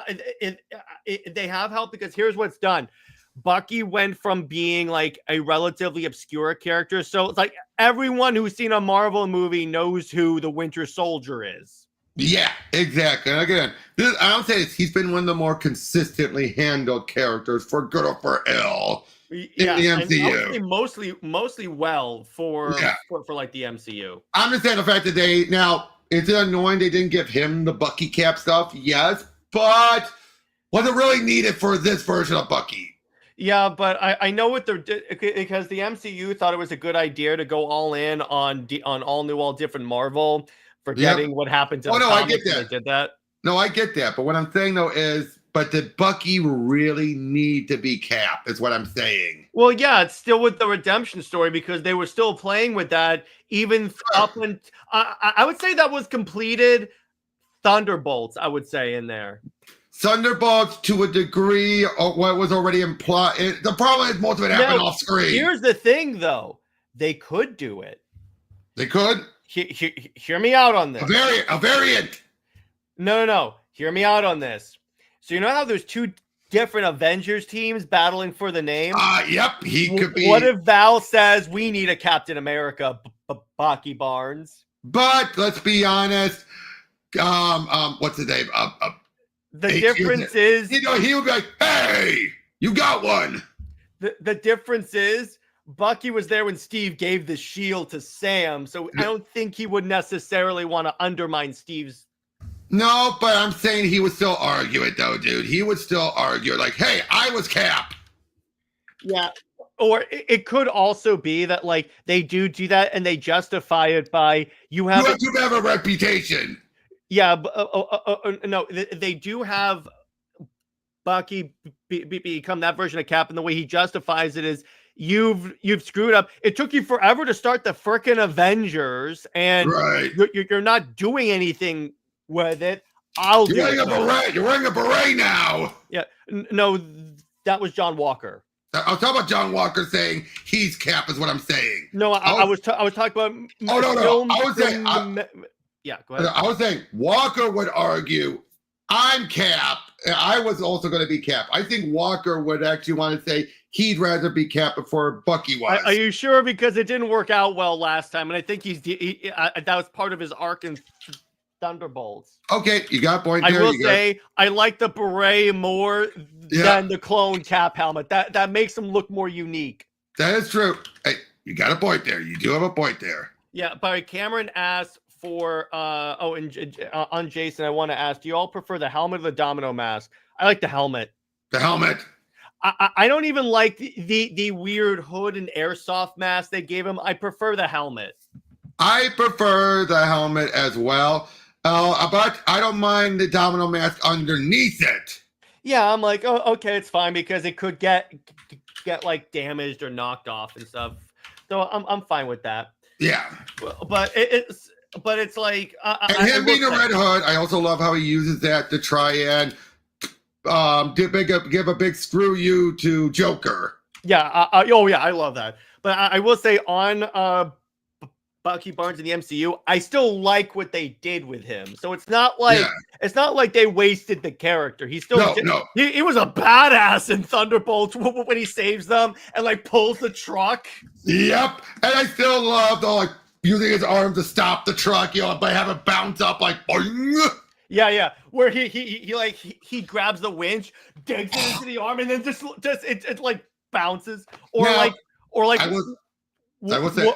they have helped because here's what's done. Bucky went from being like a relatively obscure character. So it's like everyone who's seen a Marvel movie knows who the Winter Soldier is. Yeah, exactly. And again, I don't say he's been one of the more consistently handled characters for good or for ill in the and I would MCU. say mostly well for Yeah. like the MCU. I understand the fact that it's annoying they didn't give him the Bucky cap stuff, yes, but was it really needed for this version of Bucky? Yeah, but I know what they're because the MCU thought it was a good idea to go all in on all new, all different Marvel, forgetting what happened to the comics when they did that. No, I get that. But what I'm saying though is, but did Bucky really need to be Cap? Is what I'm saying. Well, yeah, it's still with the redemption story because they were still playing with that even up and I would say that was completed Thunderbolts, I would say in there. Thunderbolts to a degree of what was already implied. The problem is most of it happened off screen. Here's the thing, though. They could do it. They could? Hear me out on this. A variant. No. Hear me out on this. So you know how there's two different Avengers teams battling for the name? Yep. He could be. What if Val says we need a Captain America, Bucky Barnes? But let's be honest. What's his name? The difference is, he would be like, "Hey, you got one." The difference is Bucky was there when Steve gave the shield to Sam, so I don't think he would necessarily want to undermine Steve's. No, but I'm saying he would still argue it though, dude. He would still argue like, "Hey, I was Cap." Yeah. Or it could also be that like they do that and they justify it by you have to have a reputation. Yeah, no, they do have Bucky become that version of Cap, and the way he justifies it is you've screwed up. It took you forever to start the frickin' Avengers, and you're not doing anything with it. You're wearing a beret. You're wearing a beret now. Yeah, no, that was John Walker. I was talking about John Walker saying he's Cap, is what I'm saying. No, I was talking about. No. I was saying. Yeah, go ahead. I was saying Walker would argue, I'm Cap. I was also going to be Cap. I think Walker would actually want to say he'd rather be Cap before Bucky was. Are you sure? Because it didn't work out well last time, and I think that was part of his arc in Thunderbolts. Okay, you got a point there. I will say I like the beret more than the clone Cap helmet. That makes him look more unique. That is true. Hey, you got a point there. You do have a point there. Yeah, but Cameron asked for on Jason, I want to ask, do you all prefer the helmet or the domino mask? I like the helmet. The helmet. I don't even like the weird hood and airsoft mask they gave him. I prefer the helmet. I prefer the helmet as well. But I don't mind the domino mask underneath it. Yeah, I'm like, oh, okay, it's fine because it could get like damaged or knocked off and stuff. So I'm fine with that. Yeah, but it's like and him being a Red Hood, I also love how he uses that to try and give a big screw you to Joker. Yeah, I love that. But I will say on Bucky Barnes in the MCU, I still like what they did with him. So it's not like they wasted the character. He still he was a badass in Thunderbolts when he saves them and like pulls the truck. Yep, and I still love the like using his arm to stop the truck, by having it bounce up like boing. Yeah, where he grabs the winch, digs it into the arm, and then just it like bounces, or now, like I would say.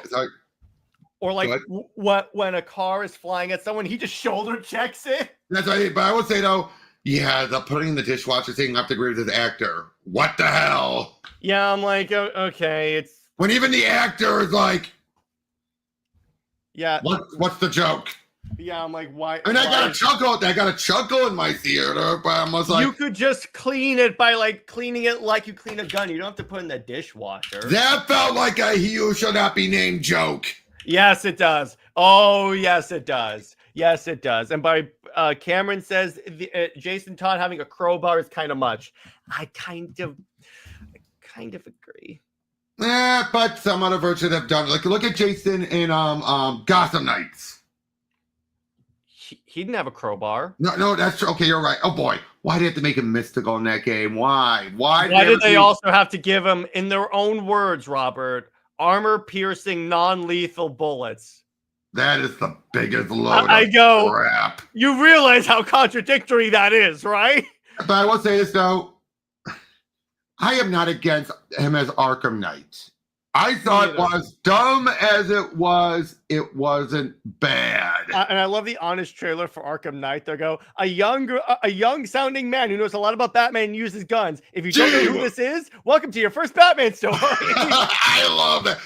Or like when a car is flying at someone, he just shoulder checks it. That's right. But I would say though, the putting in the dishwasher thing, I have to agree with the actor. What the hell? Yeah, I'm like, okay, it's when even the actor is like, yeah, what's the joke? Yeah, I'm like, why? I got a chuckle in my theater, but I was like, you could just clean it by like cleaning it like you clean a gun. You don't have to put it in the dishwasher. That felt like a he who shall not be named joke. Yes, it does. Oh, yes, it does. Yes, it does. And by Cameron says Jason Todd having a crowbar is kind of much. I kind of agree. But some other versions have done. Like look at Jason in Gotham Knights. He didn't have a crowbar. No, that's true. Okay, you're right. Oh boy, why did they have to make him mystical in that game? Why did they also have to give him, in their own words, Robert, armor-piercing, non-lethal bullets? That is the biggest load I of go, crap. You realize how contradictory that is, right? But I will say this, though. I am not against him as Arkham Knight. I thought it was dumb as it wasn't bad. And I love the honest trailer for Arkham Knight. They go, a young sounding man who knows a lot about Batman and uses guns. If you don't know who this is, welcome to your first Batman story. I love that.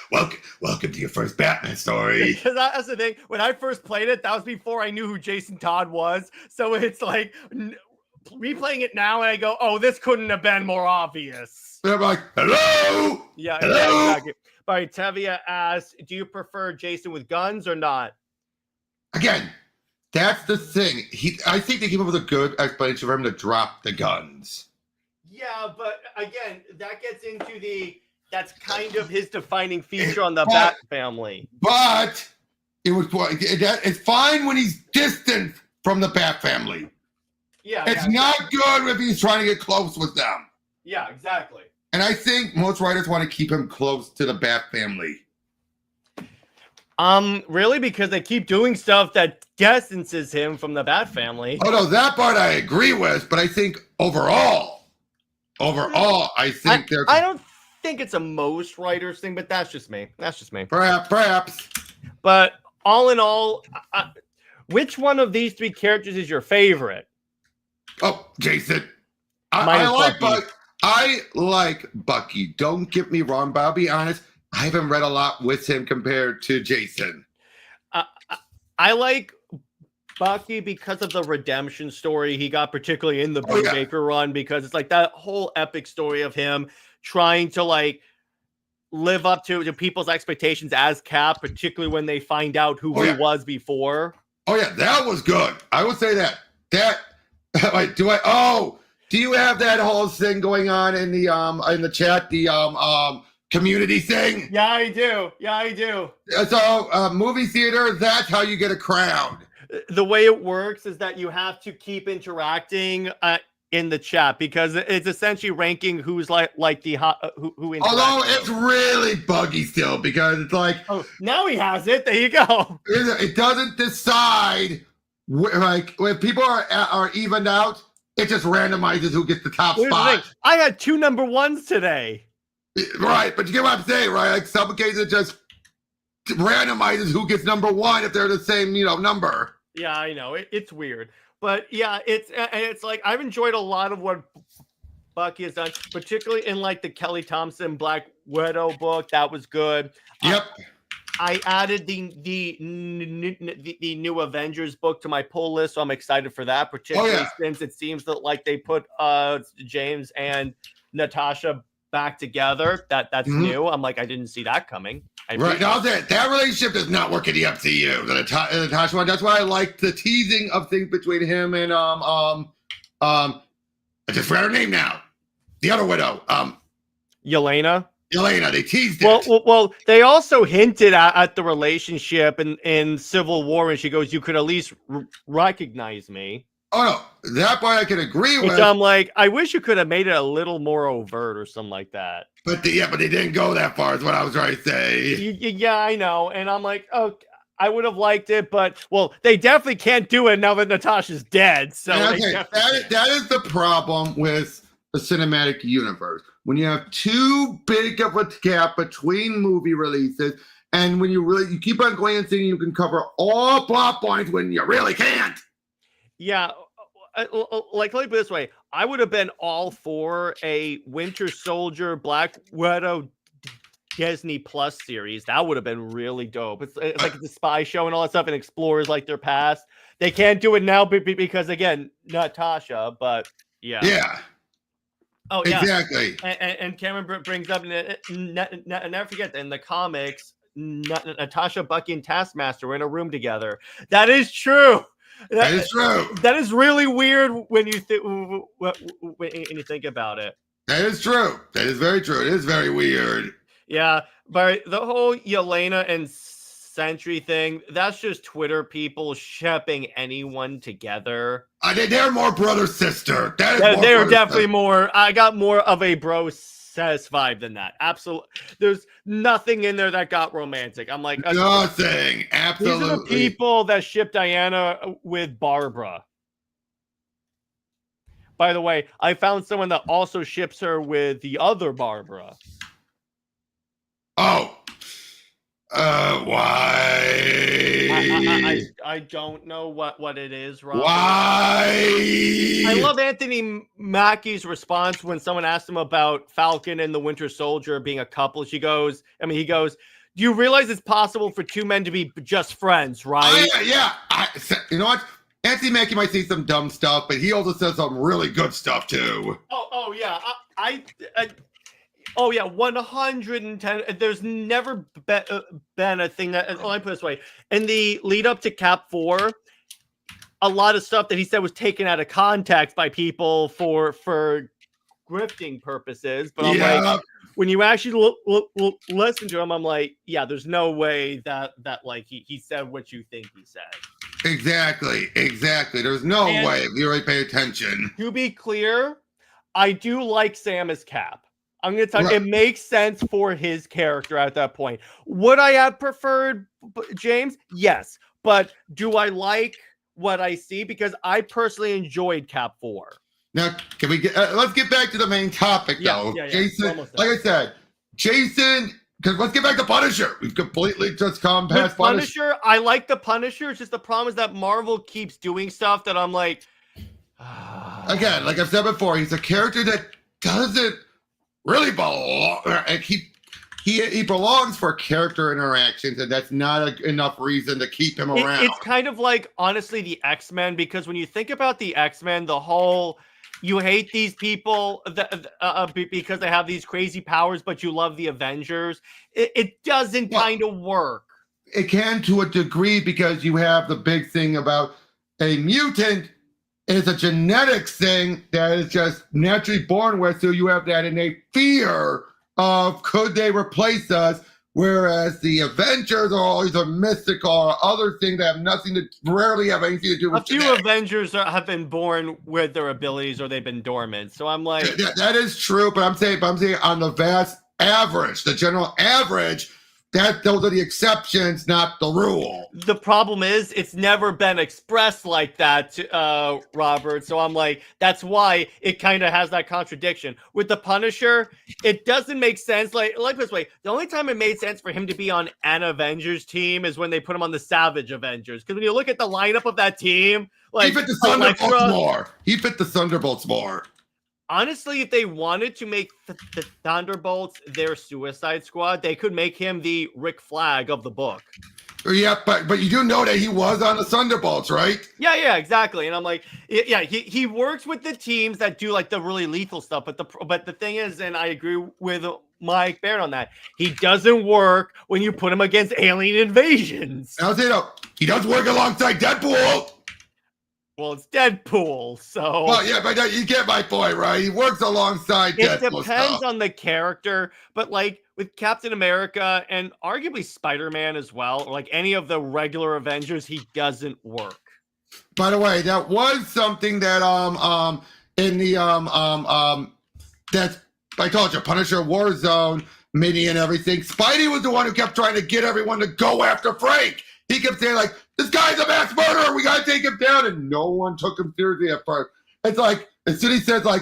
Welcome to your first Batman story. Because that's the thing. When I first played it, that was before I knew who Jason Todd was. So it's like replaying it now, and I go, "Oh, this couldn't have been more obvious." And I'm like, "Hello, yeah, hello?" Yeah, exactly. All right, Tevia asks, "Do you prefer Jason with guns or not?" Again, that's the thing. I think they came up with a good explanation for him to drop the guns. Yeah, but again, that gets into that's kind of his defining feature on the Bat family. But it's fine when he's distant from the Bat family. Yeah, it's not good if he's trying to get close with them. Yeah, exactly. And I think most writers want to keep him close to the Bat family. Really? Because they keep doing stuff that distances him from the Bat family. Oh no, that part I agree with, but I think overall, I think I don't think it's a most writers thing, but that's just me. Perhaps. But all in all, which one of these three characters is your favorite? Oh, Jason. I like Bucky. Don't get me wrong, but I'll be honest, I haven't read a lot with him compared to Jason. I like Bucky because of the redemption story he got, particularly in the Brubaker run, because it's like that whole epic story of him trying to like live up to people's expectations as Cap, particularly when they find out who he was before. Oh yeah, that was good. I would say that. Do you have that whole thing going on in the chat, the community thing? Yeah, I do. So movie theater, that's how you get a crowd. The way it works is that you have to keep interacting in the chat, because it's essentially ranking who's like the who although it's really buggy still, because it's like, oh, now he has it. There you go. It doesn't decide like when people are evened out. It just randomizes who gets the top spot. I had 2 number 1s today. Right, but you get what I'm saying, right? Like some cases it just randomizes who gets number 1 if they're the same, number. Yeah, I know. It's weird. But yeah, it's like I've enjoyed a lot of what Bucky has done, particularly in like the Kelly Thompson Black Widow book. That was good. Yep. I added the new Avengers book to my pull list, so I'm excited for that, particularly since it seems that like they put James and Natasha back together. That's new. I'm like, I didn't see that coming. Right. No, that relationship does not work in the MCU. The Natasha one. That's why I like the teasing of things between him and I just forgot her name now. The other widow. Yelena. They teased it. Well, they also hinted at the relationship in Civil War, and she goes, "You could at least recognize me." Oh no, that part I can agree with. Which I'm like, I wish you could have made it a little more overt or something like that. But they didn't go that far. Is what I was trying to say. Yeah, I know, and I'm like, oh, I would have liked it, but they definitely can't do it now that Natasha's dead. So that is the problem with the cinematic universe. When you have too big of a gap between movie releases, and when you keep on going and saying you can cover all plot points when you really can't. Yeah, like let me put it this way: I would have been all for a Winter Soldier, Black Widow, Disney Plus series. That would have been really dope. It's like the spy show and all that stuff, and explores like their past. They can't do it now because again, Natasha. But yeah. Oh, yeah. Exactly. And Cameron brings up, never forget, in the comics, Natasha, Bucky, and Taskmaster were in a room together. That is true. That is true. That is really weird when you think about it. That is true. That is very true. It is very weird. Yeah, but the whole Yelena and Sentry thing, that's just Twitter people shipping anyone together. They're more brother sister. They're definitely more. I got more of a bro satisfied than that. Absolutely. There's nothing in there that got romantic. I'm like, nothing. Absolutely. These are the people that ship Diana with Barbara. By the way, I found someone that also ships her with the other Barbara. Oh. Why? I don't know what it is, Robert. Why? I love Anthony Mackie's response when someone asked him about Falcon and the Winter Soldier being a couple. He goes, do you realize it's possible for two men to be just friends, right? You know what? Anthony Mackie might say some dumb stuff, but he also says some really good stuff too. Oh yeah. Oh yeah, 110. There's never been a thing that. Let me put it this way: in the lead up to Cap 4, a lot of stuff that he said was taken out of context by people for grifting purposes. But I'm like, when you actually listen to him, I'm like, yeah, there's no way that like he said what you think he said. Exactly. There's no way if you really pay attention. To be clear, I do like Sam as Cap. I'm going to tell you, it makes sense for his character at that point. Would I have preferred James? Yes. But do I like what I see? Because I personally enjoyed Cap 4. Now, can we get? Let's get back to the main topic, though. Yeah. Jason, like I said, Jason. Because let's get back to Punisher. We've completely just come past Punisher. I like the Punisher. It's just the problem is that Marvel keeps doing stuff that I'm like. Again, like I've said before, he's a character that doesn't really belong. He belongs for character interactions, and that's not enough reason to keep him around. It's kind of like, honestly, the X-Men, because when you think about the X-Men, the whole you hate these people because they have these crazy powers, but you love the Avengers. It doesn't kind of work. It can to a degree because you have the big thing about a mutant is a genetics thing that is just naturally born with, so you have that innate fear of could they replace us, whereas the Avengers are always a mystical or other thing that rarely have anything to do with a few Avengers have been born with their abilities or they've been dormant. So I'm like, that is true, but I'm saying on the vast average, the general average, those are the exceptions, not the rule. The problem is it's never been expressed like that, Robert. So I'm like, that's why it kind of has that contradiction. With the Punisher, it doesn't make sense. Like this way, the only time it made sense for him to be on an Avengers team is when they put him on the Savage Avengers. Because when you look at the lineup of that team, like he fit the Thunderbolts more. He fit the Thunderbolts more. Honestly, if they wanted to make the Thunderbolts their Suicide Squad, they could make him the Rick Flag of the book. Yeah, but you do know that he was on the Thunderbolts, right? Yeah, exactly. And I'm like, yeah, he works with the teams that do like the really lethal stuff. But the thing is, and I agree with Mike Barron on that, he doesn't work when you put him against alien invasions. I'll say though, he does work alongside Deadpool. Well, it's Deadpool, so... Well, yeah, but you get my point, right? He works alongside Deadpool. It depends on the character, but like with Captain America and arguably Spider-Man as well, or like any of the regular Avengers, he doesn't work. By the way, that was something that in the that I told you, Punisher Warzone mini and everything. Spidey was the one who kept trying to get everyone to go after Frank. He kept saying like, this guy's a mass murderer. We got to take him down. And no one took him seriously at first. It's like, as soon as he says, like,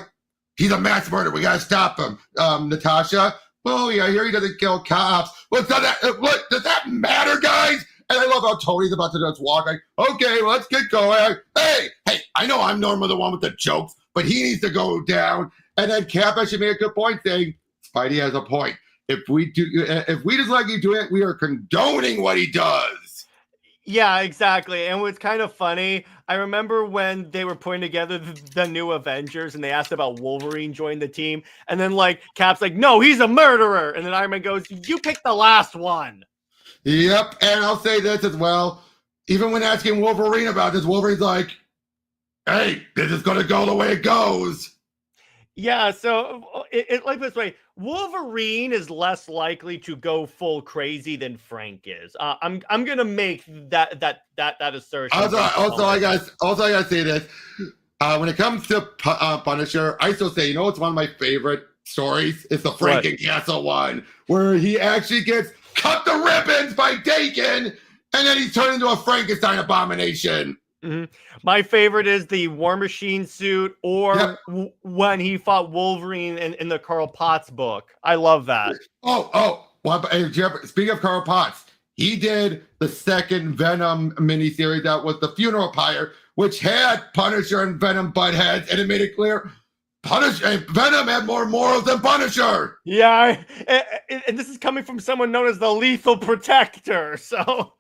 he's a mass murderer, we got to stop him. Natasha, oh, yeah, I hear he doesn't kill cops. Well, does that matter, guys? And I love how Tony's about to just walk. Like, okay, let's get going. Hey, I know I'm normally the one with the jokes, but he needs to go down. And then Cap actually made a good point saying, Spidey has a point. If we just let you do it, we are condoning what he does. Yeah, exactly. And what's kind of funny, I remember when they were putting together the new Avengers and they asked about Wolverine joining the team. And then like Cap's like, no, he's a murderer. And then Iron Man goes, you picked the last one. Yep. And I'll say this as well. Even when asking Wolverine about this, Wolverine's like, hey, this is going to go the way it goes. Yeah, so it like this way, Wolverine is less likely to go full crazy than Frank is. I'm gonna make that assertion. Also, I gotta say this. When it comes to Punisher, I still say, it's one of my favorite stories. It's the Frankencastle one where he actually gets cut the ribbons by Dakin, and then he's turned into a Frankenstein abomination. My favorite is the War Machine suit, or when he fought Wolverine in the Carl Potts book. I love that. Well, speaking of Carl Potts, he did the second Venom miniseries that was the Funeral Pyre, which had Punisher and Venom butt heads, and it made it clear Venom had more morals than Punisher. Yeah, and this is coming from someone known as the Lethal Protector, so...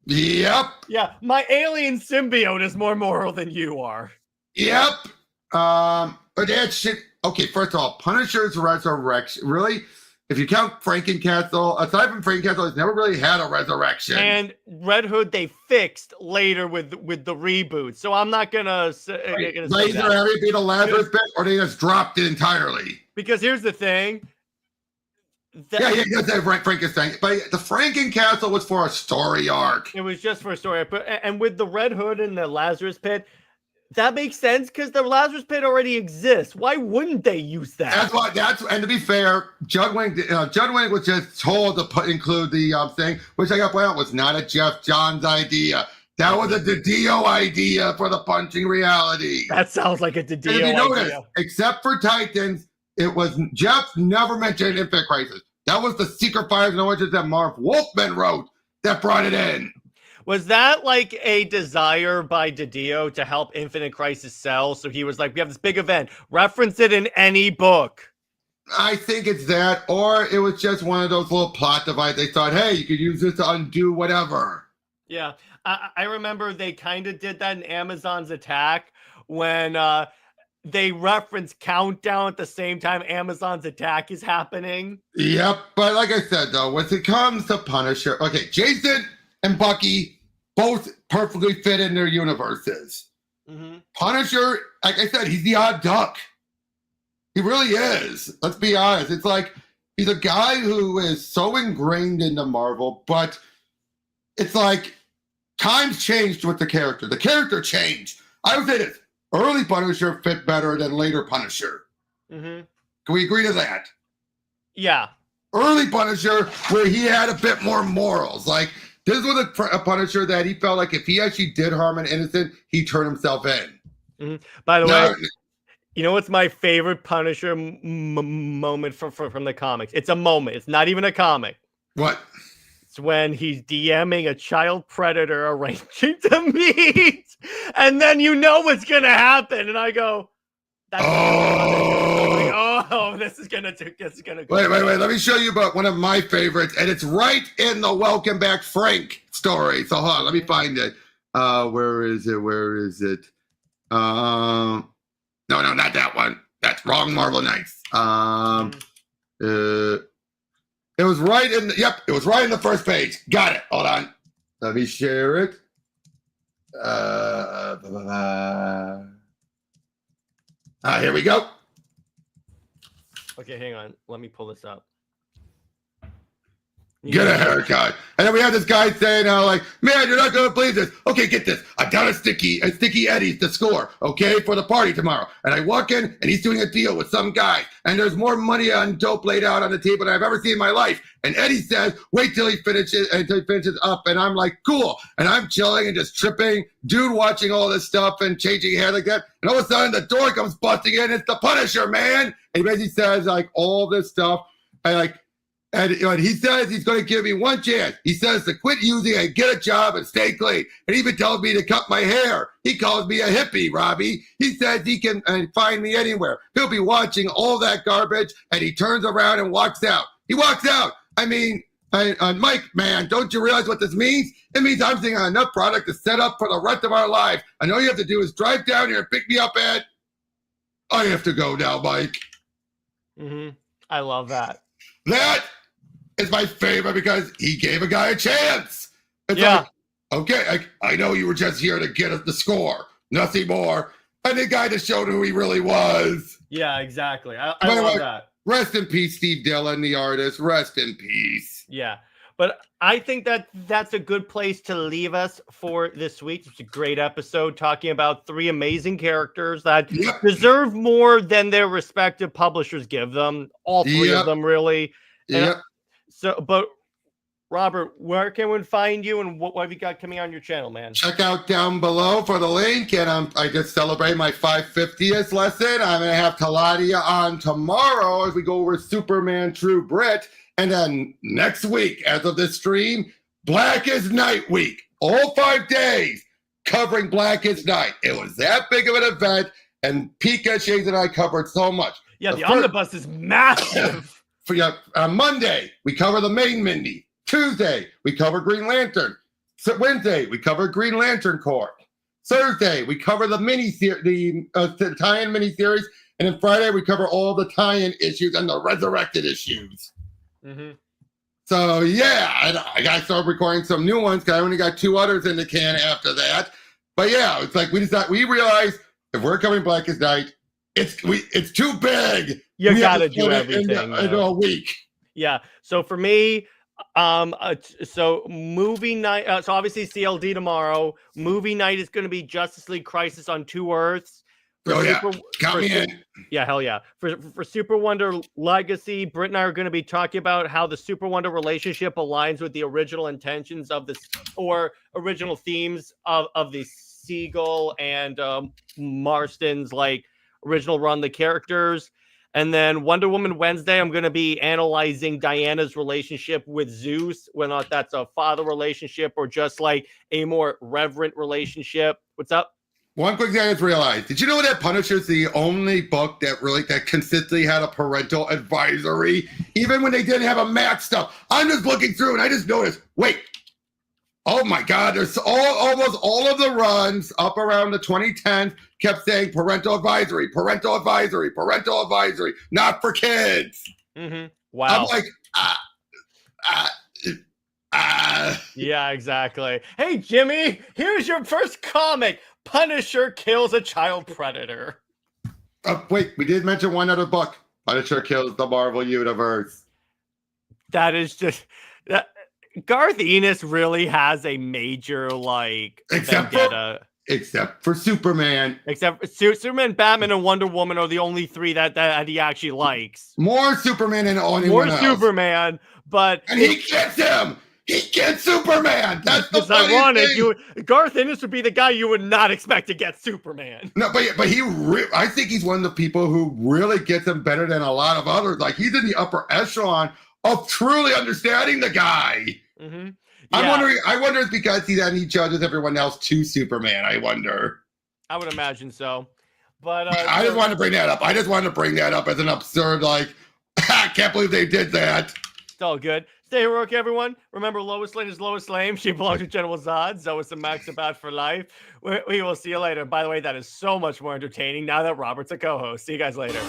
Yep. Yeah, my alien symbiote is more moral than you are. Yep. But that shit... Okay, first of all, Punisher's resurrection, really? If you count Frankencastle, aside from Frankencastle, it's never really had a resurrection. And Red Hood they fixed later with the reboot, so I'm not gonna say Laser Harry beat a Lazarus pit, or they just dropped it entirely. Because here's the thing. Yeah, that's Frankenstein. But the Frankencastle was for a story arc. It was just for a story arc. And with the Red Hood and the Lazarus pit, that makes sense because the Lazarus pit already exists. Why wouldn't they use that? And to be fair, Judd Wayne was just told to include the thing, which I got pointed out was not a Jeff Johns idea. That was a DiDio idea for the punching reality. That sounds like a DiDio idea. Except for Titans, it was Jeff never mentioned Infinite Crisis. That was the Secret Fires and Origins that Marv Wolfman wrote that brought it in. Was that like a desire by DiDio to help Infinite Crisis sell? So he was like, we have this big event, reference it in any book. I think it's that, or it was just one of those little plot devices. They thought, hey, you could use this to undo whatever. Yeah, I remember they kind of did that in Amazon's Attack when they reference Countdown at the same time Amazon's Attack is happening. Yep, but like I said, though, when it comes to Punisher, okay, Jason and Bucky both perfectly fit in their universes. Punisher, like I said, he's the odd duck. He really is. Let's be honest. It's like he's a guy who is so ingrained into Marvel, but it's like times changed with the character. The character changed. I would say this. Early Punisher fit better than later Punisher. Can we agree to that? Yeah. Early Punisher, where he had a bit more morals. Like, this was a Punisher that he felt like if he actually did harm an innocent, he turned himself in. By the way, you know what's my favorite Punisher moment from the comics? It's a moment. It's not even a comic. What? It's when he's DMing a child predator arranging to meet, and then you know what's gonna happen, and I go, "That's this is gonna go." Wait. Let me show you about one of my favorites, and it's right in the Welcome Back Frank story. So hold on, let me find it. Where is it? No, not that one. That's wrong. Marvel Knights. It was right in it was right in the first page. Got it. Hold on. Let me share it. Here we go. Okay, hang on. Let me pull this up. Get a haircut. And then we have this guy saying, like, man, you're not going to believe this. Okay, get this. I got a Sticky Eddie's to score, okay, for the party tomorrow. And I walk in, and he's doing a deal with some guy. And there's more money on dope laid out on the table than I've ever seen in my life. And Eddie says, wait till he finishes up. And I'm like, cool. And I'm chilling and just tripping, dude watching all this stuff and changing hair like that. And all of a sudden, the door comes busting in. It's the Punisher, man. And he basically says, like, all this stuff. And he says he's going to give me one chance. He says to quit using and get a job and stay clean. And he even tells me to cut my hair. He calls me a hippie, Robbie. He says he can find me anywhere. He'll be watching all that garbage, and he turns around and walks out. He walks out. I mean, Mike, man, don't you realize what this means? It means I'm seeing enough product to set up for the rest of our lives. And all you have to do is drive down here and pick me up, Ed. I have to go now, Mike. I love that. That is my favorite because he gave a guy a chance. It's like, okay, I know you were just here to get us the score, nothing more. And the guy just showed who he really was. Yeah, exactly. I love that. Rest in peace, Steve Dillon, the artist. Rest in peace. Yeah. But I think that that's a good place to leave us for this week. It's a great episode talking about 3 amazing characters that deserve more than their respective publishers give them. All 3 of them, really. And but Robert, where can one find you, and what have you got coming on your channel, man? Check out down below for the link. And I just celebrate my 550th lesson. I'm going to have Teladia on tomorrow as we go over Superman True Brit. And then next week, as of this stream, Blackest Night week. All 5 days covering Blackest Night. It was that big of an event, and Pika, Shades, and I covered so much. Yeah, the omnibus is massive. On Monday, we cover the main Mindy. Tuesday, we cover Green Lantern. So Wednesday, we cover Green Lantern Corps. Thursday, we cover the the tie-in miniseries. And then Friday, we cover all the tie-in issues and the resurrected issues. So yeah, I started recording some new ones because I only got 2 others in the can after that. But yeah, it's like we realized if we're covering Blackest Night, it's too big. You gotta do everything in a week. Yeah. So for me, so movie night. So obviously CLD tomorrow. Movie night is going to be Justice League Crisis on 2 Earths. Count me in. Yeah, hell yeah. For Super Wonder Legacy, Britt and I are going to be talking about how the Super Wonder relationship aligns with the original intentions of this, or original themes of the Siegel and Marston's like original run the characters. And then Wonder Woman Wednesday, I'm going to be analyzing Diana's relationship with Zeus, whether or not that's a father relationship or just like a more reverent relationship. What's up? One quick thing I just realized. Did you know that Punisher's the only book that consistently had a parental advisory, even when they didn't have a Max stuff? I'm just looking through and I just noticed, wait, oh my God, there's almost all of the runs up around the 2010s kept saying parental advisory, parental advisory, parental advisory, not for kids. Wow. I'm like, yeah, exactly. Hey, Jimmy, here's your first comic. Punisher kills a child predator. Wait, we did mention one other book. Punisher kills the Marvel Universe. That is just... Garth Ennis really has a major, like, vendetta. Except for Superman. Except for Superman, Batman, and Wonder Woman are the only 3 that he actually likes. More Superman than anyone else. More Superman, but... And he gets him! He gets Superman! That's the funny ironic. thing. Garth Ennis would be the guy you would not expect to get Superman. No, but I think he's one of the people who really gets him better than a lot of others. Like, he's in the upper echelon of truly understanding the guy. Yeah. I wonder if it's because he judges everyone else to Superman. I wonder. I would imagine so. But I just wanted to bring that up. I just wanted to bring that up as an absurd, like, I can't believe they did that. It's all good. Stay heroic, everyone. Remember, Lois Lane is Lois Lane. She belongs to General Zod. Zoe and Max about for life. We will see you later. By the way, that is so much more entertaining now that Robert's a co-host. See you guys later.